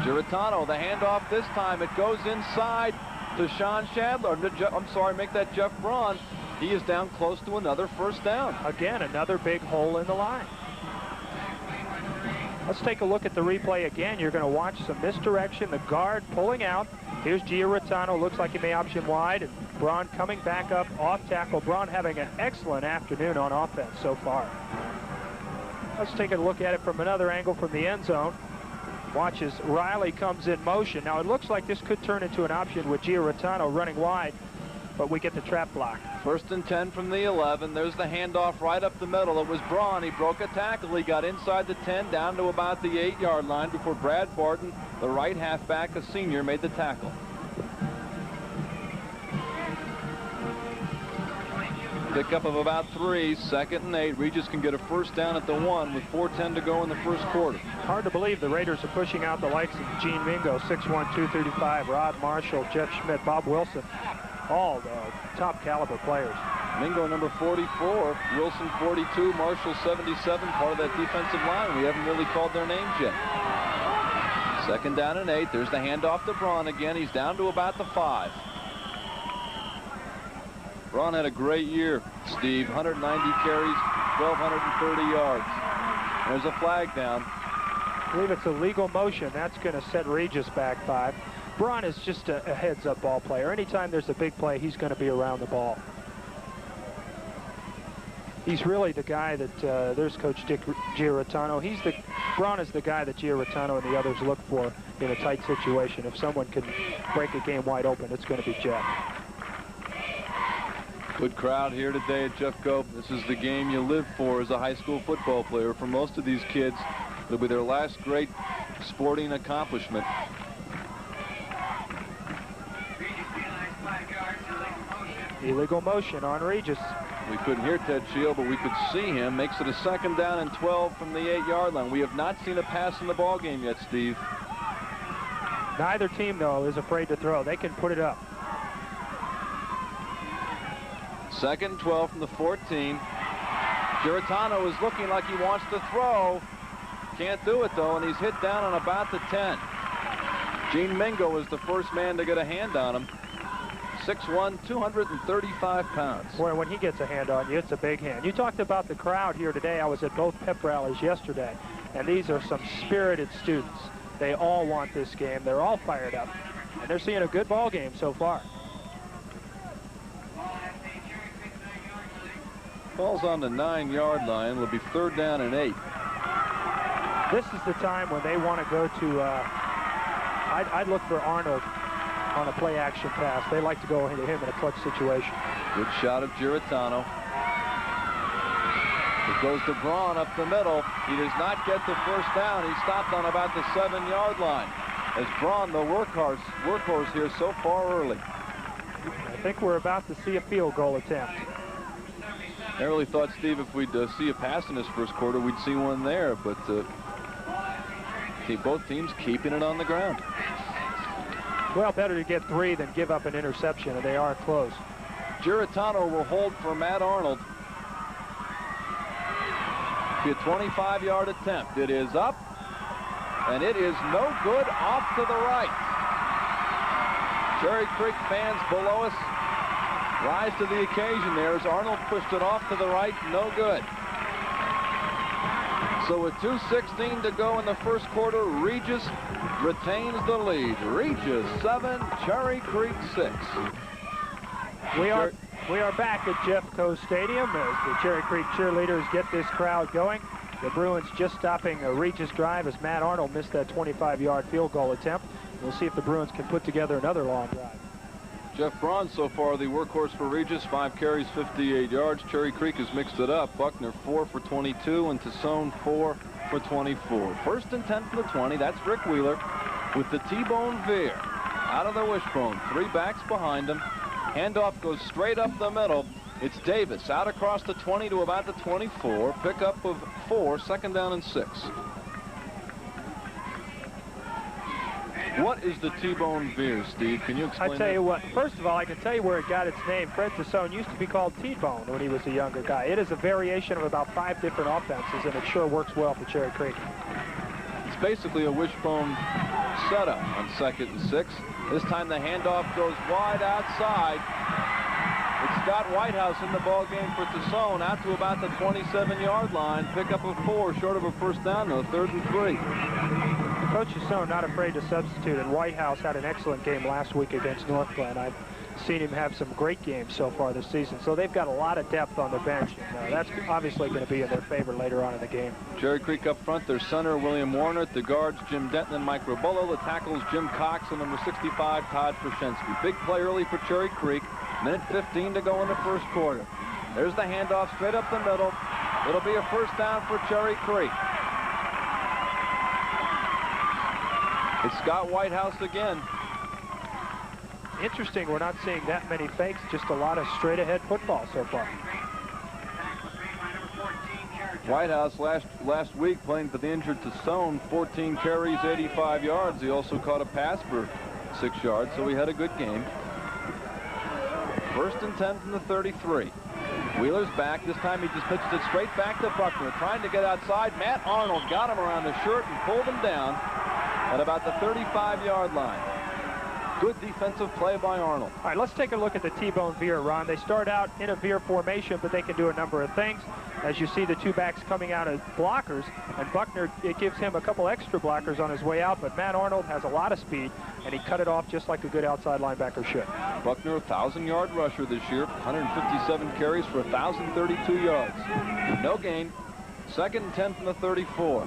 Giratano, the handoff this time. It goes inside to Sean Shadler. I'm sorry, make that Jeff Braun. He is down close to another first down. Again, another big hole in the line. Let's take a look at the replay again. You're going to watch some misdirection, the guard pulling out, Here's Giarratano. Looks like he may option wide. And Braun coming back up off tackle. Braun having an excellent afternoon on offense so far. Let's take a look at it from another angle from the end zone. Watch as Riley comes in motion. Now it looks like this could turn into an option with Giarratano running wide, but we get the trap block. 1st and 10 from the 11. There's the handoff right up the middle. It was Braun. He broke a tackle. He got inside the 10 down to about the 8-yard line before Brad Barton, the right halfback, a senior, made the tackle. Pickup of about 3, 2nd and 8. Regis can get a first down at the 1 with 4:10 to go in the first quarter. Hard to believe the Raiders are pushing out the likes of Gene Mingo, 6'1", 235, Rod Marshall, Jeff Schmidt, Bob Wilson, all the top caliber players. Mingo number 44, Wilson 42, Marshall 77, part of that defensive line. We haven't really called their names yet. 2nd down and 8. There's the handoff to Braun again. He's down to about the 5. Braun had a great year, Steve. 190 carries, 1,230 yards. There's a flag down. I believe it's a legal motion. That's going to set Regis back 5. Braun is just a heads-up ball player. Anytime there's a big play, he's going to be around the ball. He's really the guy that, there's Coach Dick Giarratano. Braun is the guy that Giarratano and the others look for in a tight situation. If someone can break a game wide open, it's going to be Jeff. Good crowd here today at Jeffco. This is the game you live for as a high school football player. For most of these kids, it'll be their last great sporting accomplishment. Illegal motion on Regis. We couldn't hear Ted Shield, but we could see him. Makes it a 2nd down and 12 from the 8-yard line. We have not seen a pass in the ball game yet, Steve. Neither team, though, is afraid to throw. They can put it up. 2nd and 12 from the 14. Giarratano is looking like he wants to throw. Can't do it, though, and he's hit down on about the 10. Gene Mingo is the first man to get a hand on him. 6'1", 235 pounds. Boy, when he gets a hand on you, it's a big hand. You talked about the crowd here today. I was at both pep rallies yesterday, and these are some spirited students. They all want this game. They're all fired up, and they're seeing a good ball game so far. Ball's on the 9-yard line. It'll be 3rd down and 8. This is the time when they want to go to, I'd look for Arnold on a play-action pass. They like to go into him in a clutch situation. Good shot of Giarratano. It goes to Braun up the middle. He does not get the first down. He stopped on about the 7-yard line. As Braun, the workhorse here so far early. I think we're about to see a field goal attempt. I really thought, Steve, if we'd see a pass in this first quarter, we'd see one there, but both teams keeping it on the ground. Well, better to get 3 than give up an interception, and they are close. Giarratano will hold for Matt Arnold. Be a 25-yard attempt. It is up, and it is no good, off to the right. Cherry Creek fans below us rise to the occasion there as Arnold pushed it off to the right, no good. So with 2:16 to go in the first quarter, Regis retains the lead. Regis 7, Cherry Creek 6. We are back at Jeffco Stadium as the Cherry Creek cheerleaders get this crowd going. The Bruins just stopping a Regis drive as Matt Arnold missed that 25-yard field goal attempt. We'll see if the Bruins can put together another long drive. Jeff Braun so far the workhorse for Regis, 5 carries, 58 yards. Cherry Creek has mixed it up. Buckner 4 for 22 and Tassone 4 for 24. 1st and 10 from the 20. That's Rick Wheeler with the T-bone veer out of the wishbone. 3 backs behind him. Handoff goes straight up the middle. It's Davis out across the 20 to about the 24. Pickup of 4, 2nd down and 6. What is the T-bone veer, Steve? Can you explain I tell you what, first of all, I can tell you where it got its name. Fred Tassone used to be called T-bone when he was a younger guy. It is a variation of about 5 different offenses, and it sure works well for Cherry Creek. It's basically a wishbone setup on 2nd and 6. This time the handoff goes wide outside. It's Scott Whitehouse in the ball game for Tassone out to about the 27-yard line. Pickup of 4, short of a first down, though, 3rd and 3. Coach Chasson not afraid to substitute, and Whitehouse had an excellent game last week against North Glen. I've seen him have some great games so far this season. So they've got a lot of depth on the bench, and that's obviously going to be in their favor later on in the game. Cherry Creek up front, their center, William Warner. The guards, Jim Denton and Mike Robolo. The tackles, Jim Cox and number 65, Todd Prashensky. Big play early for Cherry Creek. Minute 15 to go in the first quarter. There's the handoff straight up the middle. It'll be a first down for Cherry Creek. It's Scott Whitehouse again. Interesting, we're not seeing that many fakes, just a lot of straight-ahead football so far. Whitehouse last week playing for the injured Tucson, 14 carries, 85 yards. He also caught a pass for 6 yards, so he had a good game. First and 10 from the 33. Wheeler's back. This time he just pitches it straight back to Buckner, trying to get outside. Matt Arnold got him around the shirt and pulled him down at about the 35-yard line. Good defensive play by Arnold. All right, let's take a look at the T-bone veer, Ron. They start out in a veer formation, but they can do a number of things. As you see, the two backs coming out as blockers, and Buckner, it gives him a couple extra blockers on his way out, but Matt Arnold has a lot of speed, and he cut it off just like a good outside linebacker should. Buckner, a 1,000-yard rusher this year, 157 carries for 1,032 yards. No gain. Second and 10 from the 34.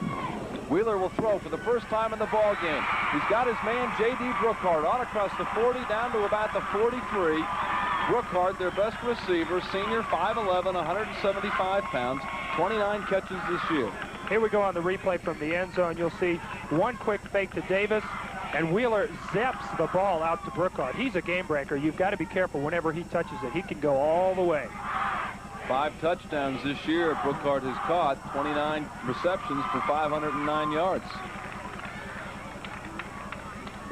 Wheeler will throw for the first time in the ball game. He's got his man, J.D. Brookhart, on across the 40 down to about the 43. Brookhart, their best receiver, senior, 5'11", 175 pounds, 29 catches this year. Here we go on the replay from the end zone. You'll see one quick fake to Davis, and Wheeler zaps the ball out to Brookhart. He's a game breaker. You've got to be careful whenever he touches it. He can go all the way. 5 touchdowns this year Brookhart has caught, 29 receptions for 509 yards.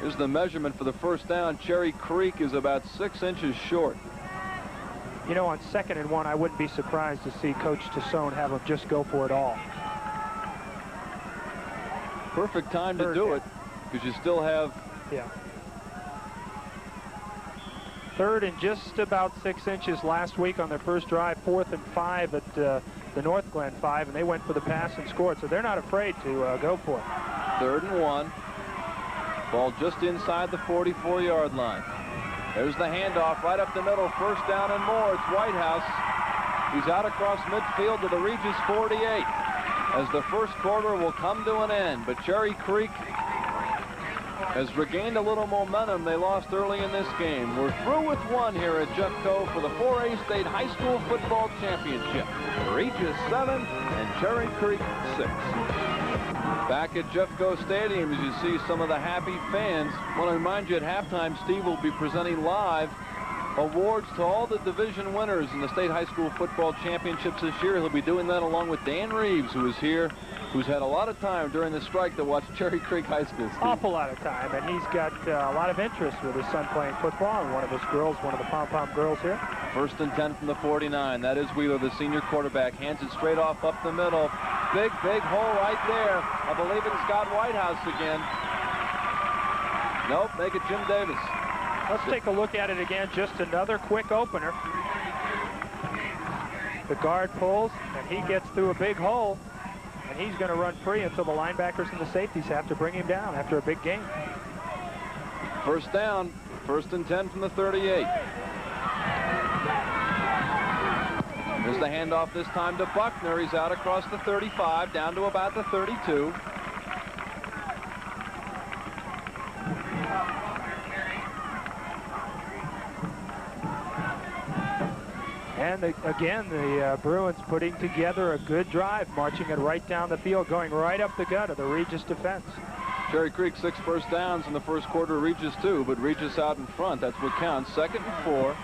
Here's the measurement for the first down. Cherry Creek is about 6 inches short. You know, on 2nd and 1, I wouldn't be surprised to see Coach Tassone have him just go for it all. Perfect time to do it, because you still have... Yeah. 3rd and just about 6 inches last week on their first drive. 4th and 5 at the North Glen 5, and they went for the pass and scored, so they're not afraid to go for it. 3rd and 1. Ball just inside the 44-yard line. There's the handoff right up the middle. First down and more. It's Whitehouse. He's out across midfield to the Regis 48 as the first quarter will come to an end. But Cherry Creek has regained a little momentum. They lost early in this game. We're through with one here at Jeffco for the 4A State High School Football Championship. Regis 7 and Cherry Creek 6. Back at Jeffco Stadium, as you see some of the happy fans. I want to remind you at halftime, Steve will be presenting live awards to all the division winners in the State High School Football Championships this year. He'll be doing that along with Dan Reeves, who is here, who's had a lot of time during the strike to watch Cherry Creek High School. Steve. Awful lot of time, and he's got a lot of interest with his son playing football, and one of his girls, one of the pom-pom girls here. 1st and 10 from the 49. That is Wheeler, the senior quarterback. Hands it straight off up the middle. Big hole right there. I believe it's Scott Whitehouse again. Nope, make it Jim Davis. Let's take a look at it again. Just another quick opener. The guard pulls, and he gets through a big hole. And he's going to run free until the linebackers and the safeties have to bring him down after a big game. First down. 1st and 10 from the 38. There's the handoff this time to Buckner. He's out across the 35, down to about the 32. And again, the Bruins putting together a good drive, marching it right down the field, going right up the gut of the Regis defense. Cherry Creek 6 first downs in the first quarter, Regis 2, but Regis out in front. That's what counts. 2nd and 4.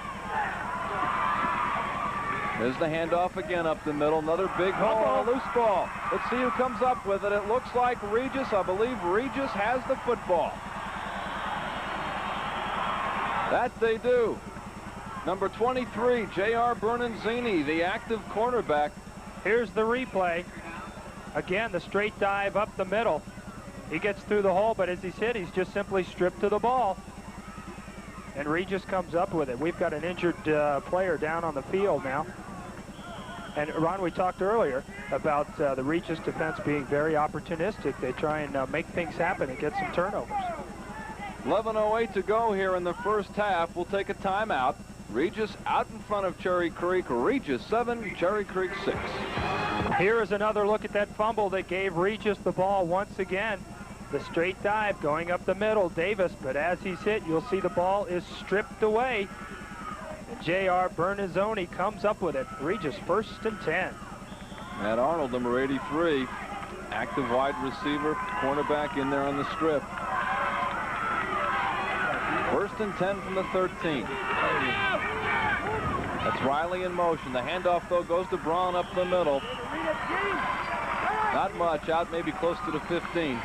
There's the handoff again up the middle. Another big hole, loose ball. Let's see who comes up with it. It looks like Regis. I believe Regis has the football. That they do. Number 23, J.R. Bernanzini, the active cornerback. Here's the replay. Again, the straight dive up the middle. He gets through the hole, but as he's hit, he's just simply stripped to the ball. And Regis comes up with it. We've got an injured player down on the field now. And Ron, we talked earlier about the Regis defense being very opportunistic. They try and make things happen and get some turnovers. 11:08 to go here in the first half. We'll take a timeout. Regis out in front of Cherry Creek. Regis 7, Cherry Creek 6. Here is another look at that fumble that gave Regis the ball once again. The straight dive going up the middle, Davis, but as he's hit, you'll see the ball is stripped away. And J.R. Bernazzoni comes up with it. Regis 1st and 10. Matt Arnold, number 83, active wide receiver, cornerback in there on the strip. 1st and 10 from the 13. That's Riley in motion. The handoff, though, goes to Braun up the middle. Not much, out maybe close to the 15.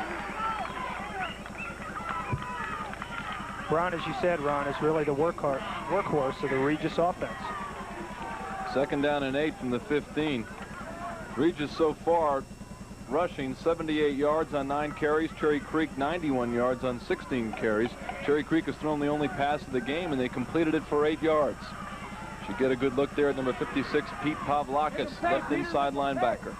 Braun, as you said, Ron, is really the workhorse of the Regis offense. 2nd down and 8 from the 15. Regis so far rushing 78 yards on 9 carries. Cherry Creek 91 yards on 16 carries. Cherry Creek has thrown the only pass of the game, and they completed it for 8 yards. Should get a good look there at number 56, Pete Pavlakis, left inside linebacker.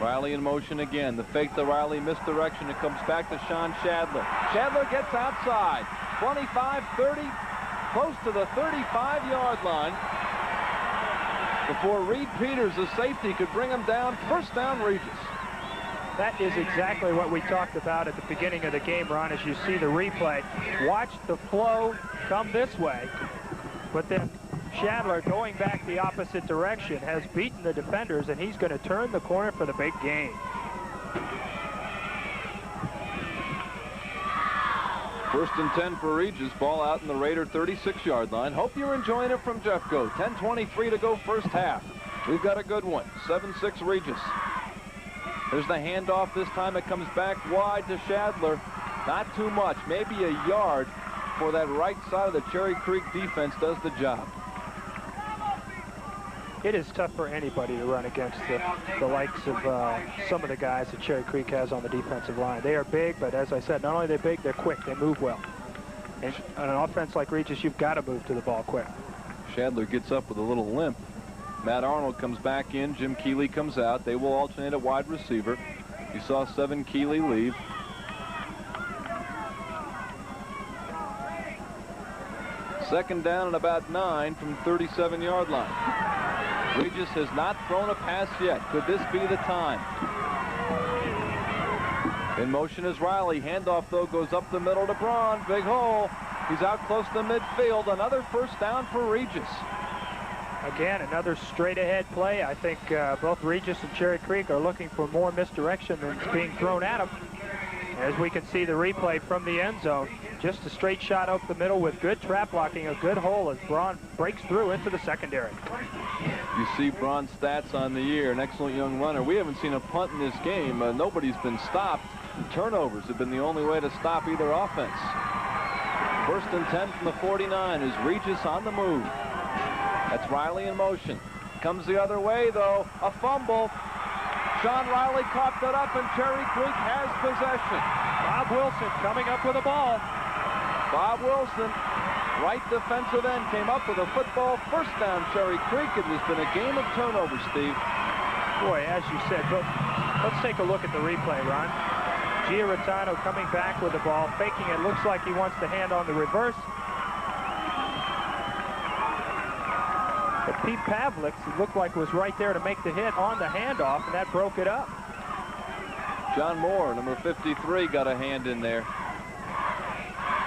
Riley in motion again. The fake to Riley, misdirection. It comes back to Sean Shadler. Shadler gets outside. 25, 30, close to the 35-yard line. Before Reed Peters, the safety, could bring him down. 1st down, Regis. That is exactly what we talked about at the beginning of the game, Ron, as you see the replay. Watch the flow come this way, but then Shadler, going back the opposite direction, has beaten the defenders, and he's going to turn the corner for the big game. 1st and 10 for Regis. Ball out in the Raider 36-yard line. Hope you're enjoying it from Jeffco. 10:23 to go first half. We've got a good one. 7-6 Regis. There's the handoff. This time it comes back wide to Shadler. Not too much. Maybe a yard for that right side of the Cherry Creek defense does the job. It is tough for anybody to run against the likes of some of the guys that Cherry Creek has on the defensive line. They are big, but as I said, not only are they big, they're quick. They move well. And on an offense like Regis, you've got to move to the ball quick. Shadler gets up with a little limp. Matt Arnold comes back in. Jim Keeley comes out. They will alternate at wide receiver. You saw 7 Keeley leave. Second down and about 9 from 37-yard line. Regis has not thrown a pass yet. Could this be the time? In motion is Riley. Handoff, though, goes up the middle to Braun. Big hole. He's out close to midfield. Another 1st down for Regis. Again, another straight-ahead play. I think both Regis and Cherry Creek are looking for more misdirection than being thrown at them. As we can see the replay from the end zone, just a straight shot up the middle with good trap blocking, a good hole as Braun breaks through into the secondary. You see Braun's stats on the year, an excellent young runner. We haven't seen a punt in this game. Nobody's been stopped. Turnovers have been the only way to stop either offense. 1st and 10 from the 49 is Regis on the move. That's Riley in motion. Comes the other way, though. A fumble. Sean Riley coughed it up, and Cherry Creek has possession. Bob Wilson coming up with a ball. Bob Wilson, right defensive end, came up with a football. 1st down, Cherry Creek. It has been a game of turnovers, Steve. Boy, as you said, but let's take a look at the replay, Ron. Giarratano coming back with the ball, faking it. Looks like he wants to hand on the reverse. But Pete Pavlik, it looked like was right there to make the hit on the handoff, and that broke it up. John Moore, number 53, got a hand in there.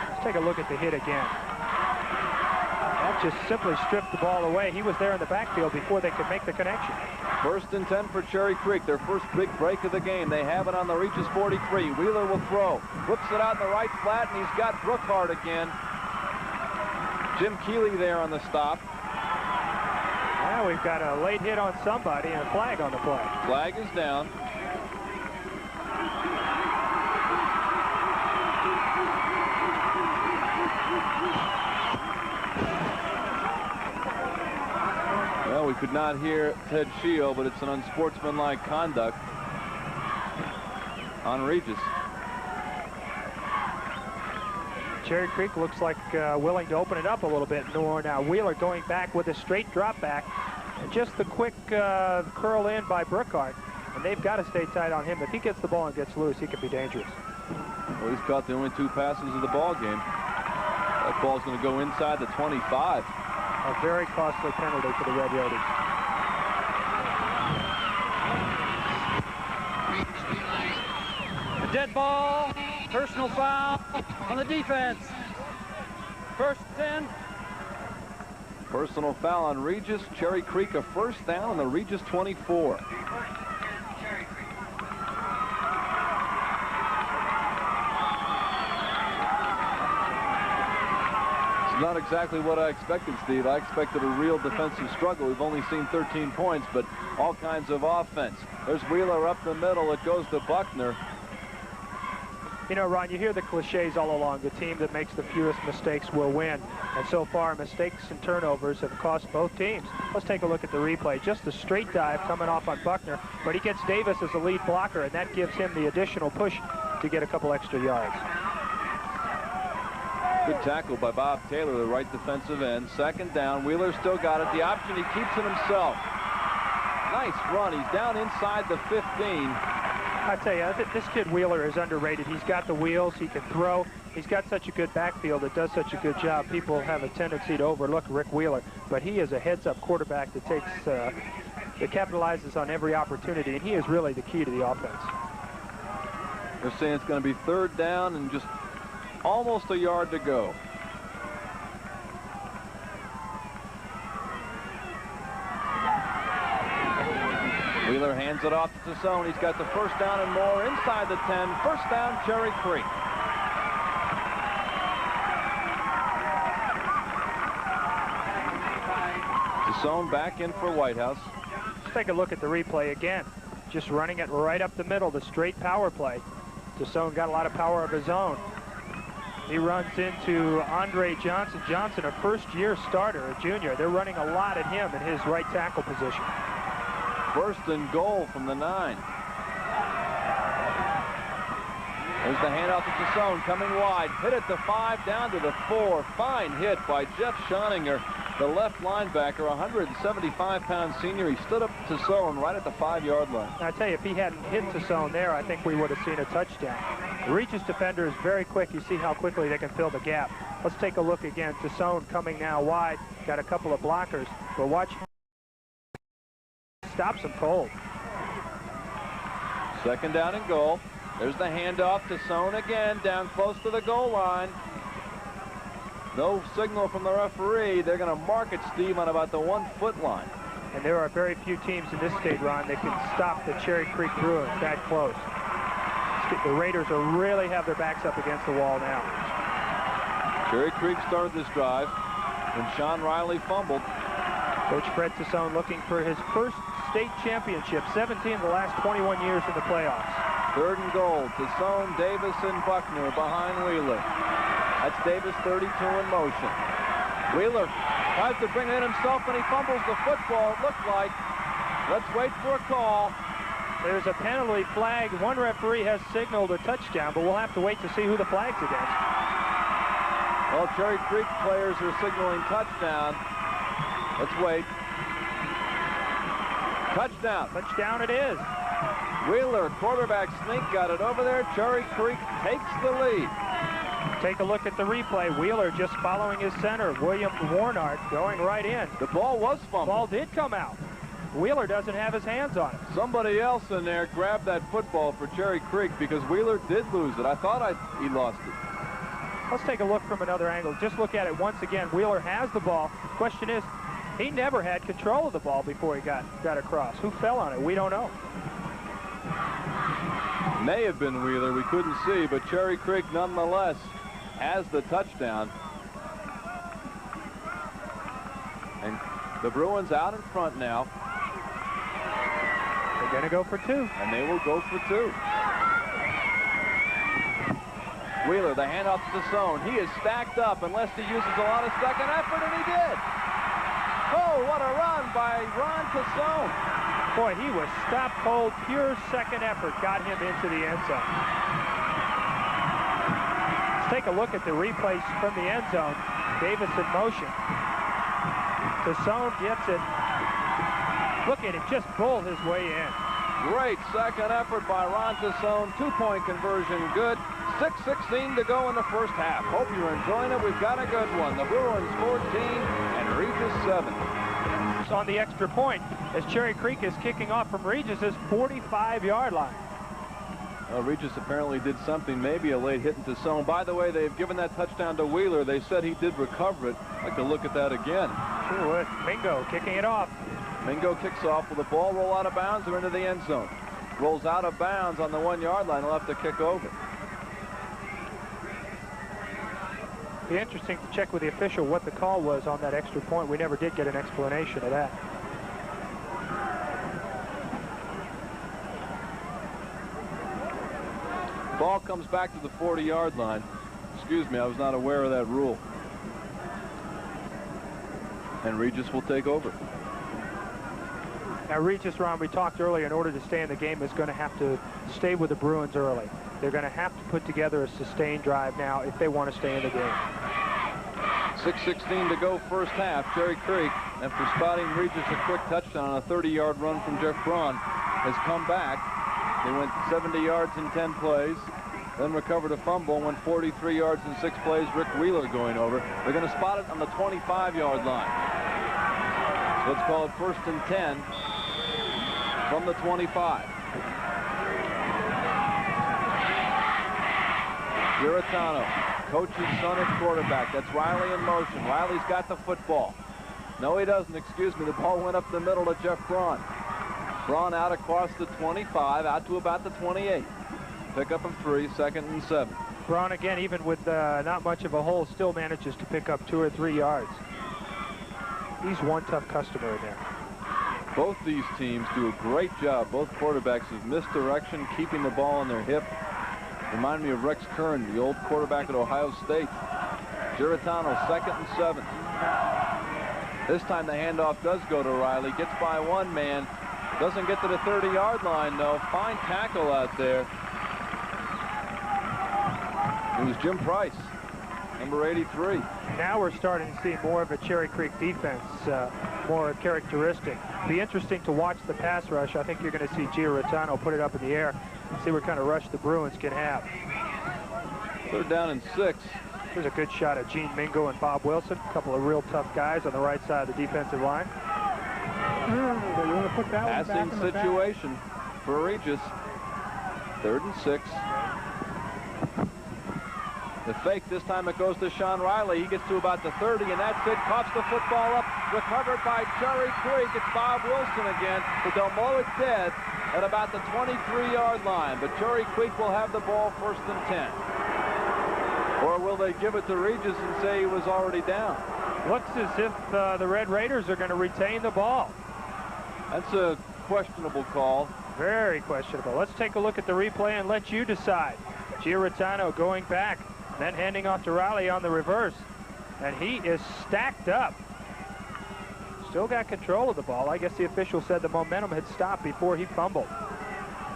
Let's take a look at the hit again. That just simply stripped the ball away. He was there in the backfield before they could make the connection. 1st and 10 for Cherry Creek, their first big break of the game. They have it on the Regis 43. Wheeler will throw. Whips it out in the right flat, and he's got Brookhart again. Jim Keeley there on the stop. Now we've got a late hit on somebody and a flag on the play. Flag is down. Well, we could not hear Ted Sheo, but it's an unsportsmanlike conduct on Regis. Cherry Creek looks like willing to open it up a little bit more now. Wheeler going back with a straight drop back. And just the quick curl in by Brookhart. And they've got to stay tight on him. If he gets the ball and gets loose, he could be dangerous. Well, he's caught the only 2 passes of the ball game. That ball's going to go inside the 25. A very costly penalty for the Red Yoders. A dead ball, personal foul on the defense. First 10. Personal foul on Regis. Cherry Creek a first down on the Regis 24. Not exactly what I expected, Steve. I expected a real defensive struggle. We've only seen 13 points, but all kinds of offense. There's Wheeler up the middle. It goes to Buckner. You know, Ron, you hear the cliches all along. The team that makes the fewest mistakes will win. And so far, mistakes and turnovers have cost both teams. Let's take a look at the replay. Just a straight dive coming off on Buckner, but he gets Davis as a lead blocker, and that gives him the additional push to get a couple extra yards. Good tackle by Bob Taylor, the right defensive end. Second down. Wheeler still got it. The option, he keeps it himself. Nice run. He's down inside the 15. I tell you, this kid Wheeler is underrated. He's got the wheels. He can throw. He's got such a good backfield that does such a good job. People have a tendency to overlook Rick Wheeler, but he is a heads-up quarterback that that capitalizes on every opportunity, and he is really the key to the offense. They're saying it's going to be third down and just almost a yard to go. Wheeler hands it off to Tassone. He's got the first down and more inside the 10. First down, Cherry Creek. Tassone back in for Whitehouse. Let's take a look at the replay again. Just running it right up the middle, the straight power play. Tassone got a lot of power of his own. He runs into Andre Johnson. Johnson, a first-year starter, a junior. They're running a lot at him in his right tackle position. First and goal from the 9. There's the handoff to Tassone coming wide. Hit at the 5, down to the 4. Fine hit by Jeff Schoninger, the left linebacker, 175-pound senior. He stood up Tassone right at the 5-yard line. I tell you, if he hadn't hit Tassone there, I think we would have seen a touchdown. The Regis defender is very quick. You see how quickly they can fill the gap. Let's take a look again. Tassone coming now wide. Got a couple of blockers. But watch. Stops him cold. Second down and goal. There's the handoff to Tassone again, down close to the goal line. No signal from the referee. They're going to mark it, Steve, on about the 1-foot line. And there are very few teams in this state, Ron, that can stop the Cherry Creek Bruins that close. The Raiders will really have their backs up against the wall now. Cherry Creek started this drive when Sean Riley fumbled. Coach Fred Tassone looking for his first state championship, 17 of the last 21 years in the playoffs. Third and goal. Tassone, Davis, and Buckner behind Wheeler. That's Davis, 32 in motion. Wheeler tries to bring it in himself, and he fumbles the football, it looked like. Let's wait for a call. There's a penalty flag. One referee has signaled a touchdown, but we'll have to wait to see who the flag's against. Well, Cherry Creek players are signaling touchdown. Let's wait. Touchdown. Touchdown it is. Wheeler, quarterback sneak, got it over there. Cherry Creek takes the lead. Take a look at the replay. Wheeler just following his center, William Warnart, going right in. The ball was fumbled. The ball did come out. Wheeler doesn't have his hands on it. Somebody else in there grabbed that football for Cherry Creek because Wheeler did lose it. I thought he lost it. Let's take a look from another angle. Just look at it once again. Wheeler has the ball. Question is, he never had control of the ball before he got across. Who fell on it? We don't know. May have been Wheeler. We couldn't see, but Cherry Creek nonetheless has the touchdown. And the Bruins out in front now. They're going to go for 2. And they will go for 2. Wheeler, the handoff to Tassone. He is stacked up unless he uses a lot of second effort, and he did. Oh, what a run by Ron Tassone. Boy, he was stopped cold. Pure second effort got him into the end zone. take a look at the replays from the end zone. Davis in motion. Tassone gets it. Look at him just bowl his way in. Great second effort by Ron Tassone. 2-point conversion good. 6:16 to go in the first half. Hope you're enjoying it. We've got a good one. The Bruins 14 and Regis 7. On the extra point as Cherry Creek is kicking off from Regis's 45-yard line. Regis apparently did something, maybe a late hit into Tassone. By the way, they've given that touchdown to Wheeler. They said he did recover it. I'd like to look at that again. Sure would. Mingo kicking it off. Mingo kicks off. Will the ball roll out of bounds or into the end zone? Rolls out of bounds on the 1-yard line. He'll have to kick over. Be interesting to check with the official what the call was on that extra point. We never did get an explanation of that. Ball comes back to the 40-yard line. Excuse me, I was not aware of that rule. And Regis will take over. Now Regis, Ron, we talked earlier, in order to stay in the game, is going to have to stay with the Bruins early. They're going to have to put together a sustained drive now if they want to stay in the game. 6:16 to go first half. Cherry Creek, after spotting Regis a quick touchdown on a 30-yard run from Jeff Braun, has come back. They went 70 yards in 10 plays, then recovered a fumble, went 43 yards in 6 plays. Rick Wheeler going over. They're going to spot it on the 25-yard line. So let's call it 1st and 10 from the 25. Giratano, coach's son at quarterback. That's Riley in motion. Riley's got the football. No, he doesn't. Excuse me. The ball went up the middle to Jeff Braun. Braun out across the 25, out to about the 28. Pickup of 3, 2nd and 7. Braun, again, even with not much of a hole, still manages to pick up 2 or 3 yards. He's one tough customer in there. Both these teams do a great job. Both quarterbacks of misdirection, keeping the ball on their hip. Remind me of Rex Kern, the old quarterback at Ohio State. Giratano, 2nd and 7. This time the handoff does go to Riley. Gets by one man. Doesn't get to the 30-yard line, though. Fine tackle out there. It was Jim Price, number 83. Now we're starting to see more of a Cherry Creek defense, more characteristic. Be interesting to watch the pass rush. I think you're going to see Giratano put it up in the air and see what kind of rush the Bruins can have. 3rd down and 6. Here's a good shot at Gene Mingo and Bob Wilson, a couple of real tough guys on the right side of the defensive line. Passing situation for Regis. 3rd and 6. The fake, this time it goes to Sean Riley. He gets to about the 30, and that's it. Coughs the football up, recovered by Cherry Creek. It's Bob Wilson again, but they'll mow it dead at about the 23-yard line. But Cherry Creek will have the ball 1st and 10. Or will they give it to Regis and say he was already down? Looks as if the Red Raiders are going to retain the ball. That's a questionable call. Very questionable. Let's take a look at the replay and let you decide. Giratano going back, then handing off to Riley on the reverse. And he is stacked up. Still got control of the ball. I guess the official said the momentum had stopped before he fumbled.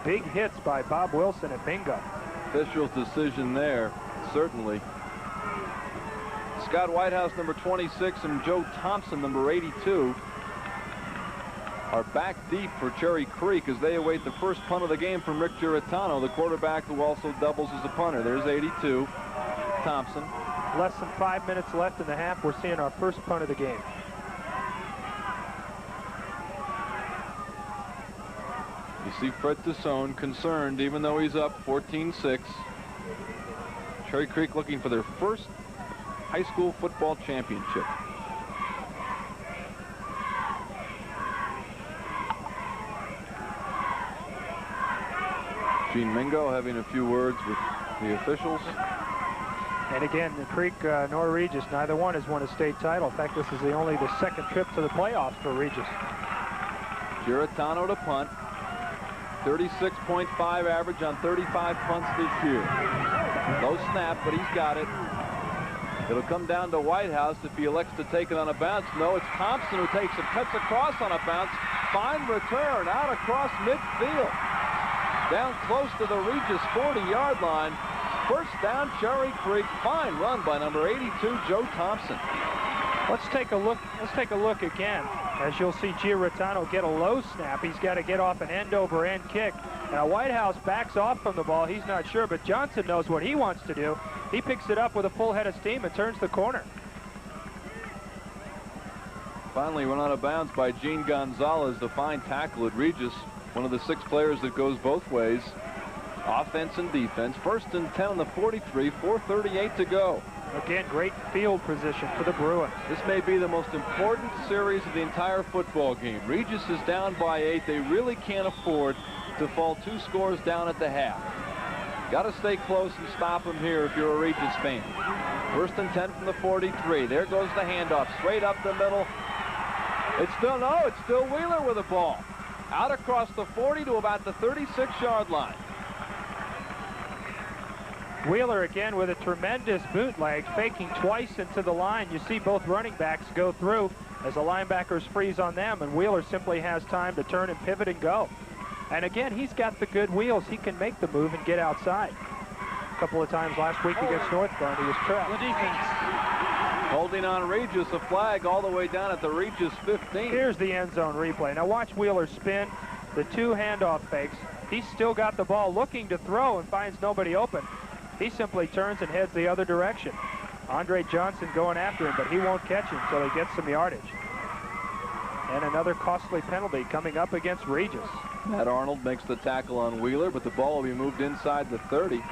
Big hits by Bob Wilson and Mingo. Official's decision there, certainly. Scott Whitehouse, number 26, and Joe Thompson, number 82, are back deep for Cherry Creek as they await the first punt of the game from Rick Giratano, the quarterback who also doubles as a punter. There's 82, Thompson. Less than 5 minutes left in the half. We're seeing our first punt of the game. You see Fred Tassone concerned, even though he's up 14-6. Cherry Creek looking for their first high school football championship. Gene Mingo having a few words with the officials. And again, the Creek nor Regis, neither one has won a state title. In fact, this is only the 2nd trip to the playoffs for Regis. Giratano to punt. 36.5 average on 35 punts this year. Low snap, but he's got it. It'll come down to Whitehouse if he elects to take it on a bounce. No, it's Thompson who takes it, cuts across on a bounce. Fine return out across midfield. Down close to the Regis 40-yard line. First down, Cherry Creek. Fine run by number 82, Joe Thompson. Let's take a look again. As you'll see Giarratano get a low snap. He's got to get off an end-over-end kick. Now Whitehouse backs off from the ball. He's not sure, but Johnson knows what he wants to do. He picks it up with a full head of steam and turns the corner. Finally run out of bounds by Gene Gonzalez, the fine tackle at Regis. One of the 6 players that goes both ways. Offense and defense. First and 10 on the 43, 4:38 to go. Again, great field position for the Bruins. This may be the most important series of the entire football game. Regis is down by 8. They really can't afford to fall 2 scores down at the half. Got to stay close and stop them here if you're a Regis fan. First and 10 from the 43. There goes the handoff straight up the middle. It's still Wheeler with the ball. Out across the 40 to about the 36-yard line. Wheeler again with a tremendous bootleg, faking twice into the line. You see both running backs go through as the linebackers freeze on them, and Wheeler simply has time to turn and pivot and go. And again, he's got the good wheels. He can make the move and get outside. A couple of times last week against North Bend, he was trapped. The defense. Holding on Regis, a flag all the way down at the Regis 15. Here's the end zone replay. Now watch Wheeler spin the 2 handoff fakes. He's still got the ball looking to throw and finds nobody open. He simply turns and heads the other direction. Andre Johnson going after him, but he won't catch him until he gets some yardage. And another costly penalty coming up against Regis. Matt Arnold makes the tackle on Wheeler, but the ball will be moved inside the 30.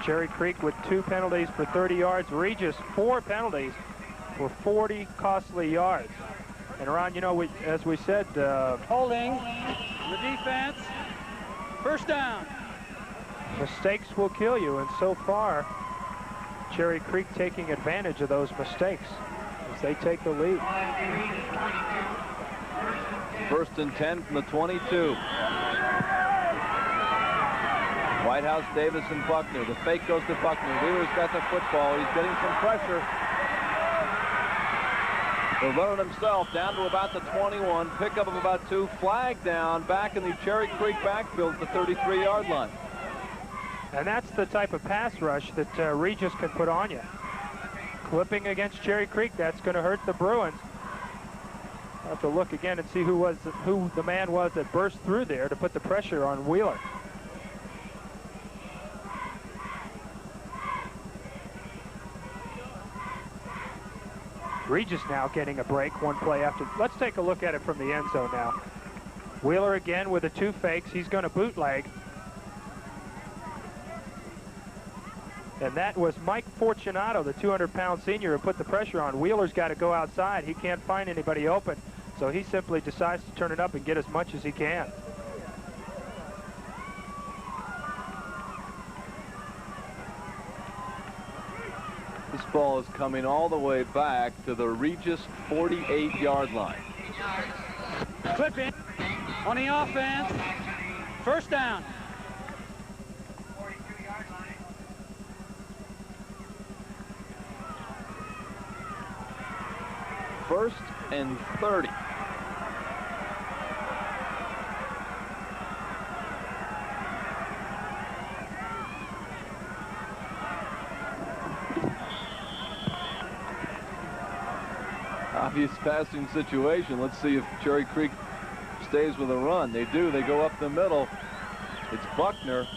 Cherry Creek with 2 penalties for 30 yards. Regis 4 penalties for 40 costly yards. And Ron, you know, as we said, Holding the defense. First down. Mistakes will kill you, and so far, Cherry Creek taking advantage of those mistakes as they take the lead. First and 10 from the 22. Whitehouse, Davis, and Buckner. The fake goes to Buckner. Wheeler's got the football. He's getting some pressure. They're running himself down to about the 21. Pickup of about 2. Flag down back in the Cherry Creek backfield at the 33-yard line. And that's the type of pass rush that Regis can put on you. Clipping against Cherry Creek, that's going to hurt the Bruins. I'll have to look again and see who the man was that burst through there to put the pressure on Wheeler. Regis now getting a break 1 play after. Let's take a look at it from the end zone now. Wheeler again with the 2 fakes. He's going to bootleg. And that was Mike Fortunato, the 200-pound senior, who put the pressure on. Wheeler's got to go outside. He can't find anybody open, so he simply decides to turn it up and get as much as he can. This ball is coming all the way back to the Regis 48-yard line. Clipping on the offense. First down. First and 30. Obvious passing situation. Let's see if Cherry Creek stays with a run. They do. They go up the middle. It's Buckner.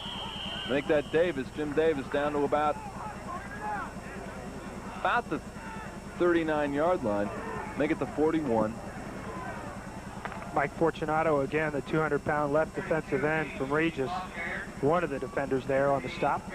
Make that Davis, Jim Davis, down to about the 39-yard line. Make it the 41. Mike Fortunato again, the 200-pound left defensive end from Regis. One of the defenders there on the stop.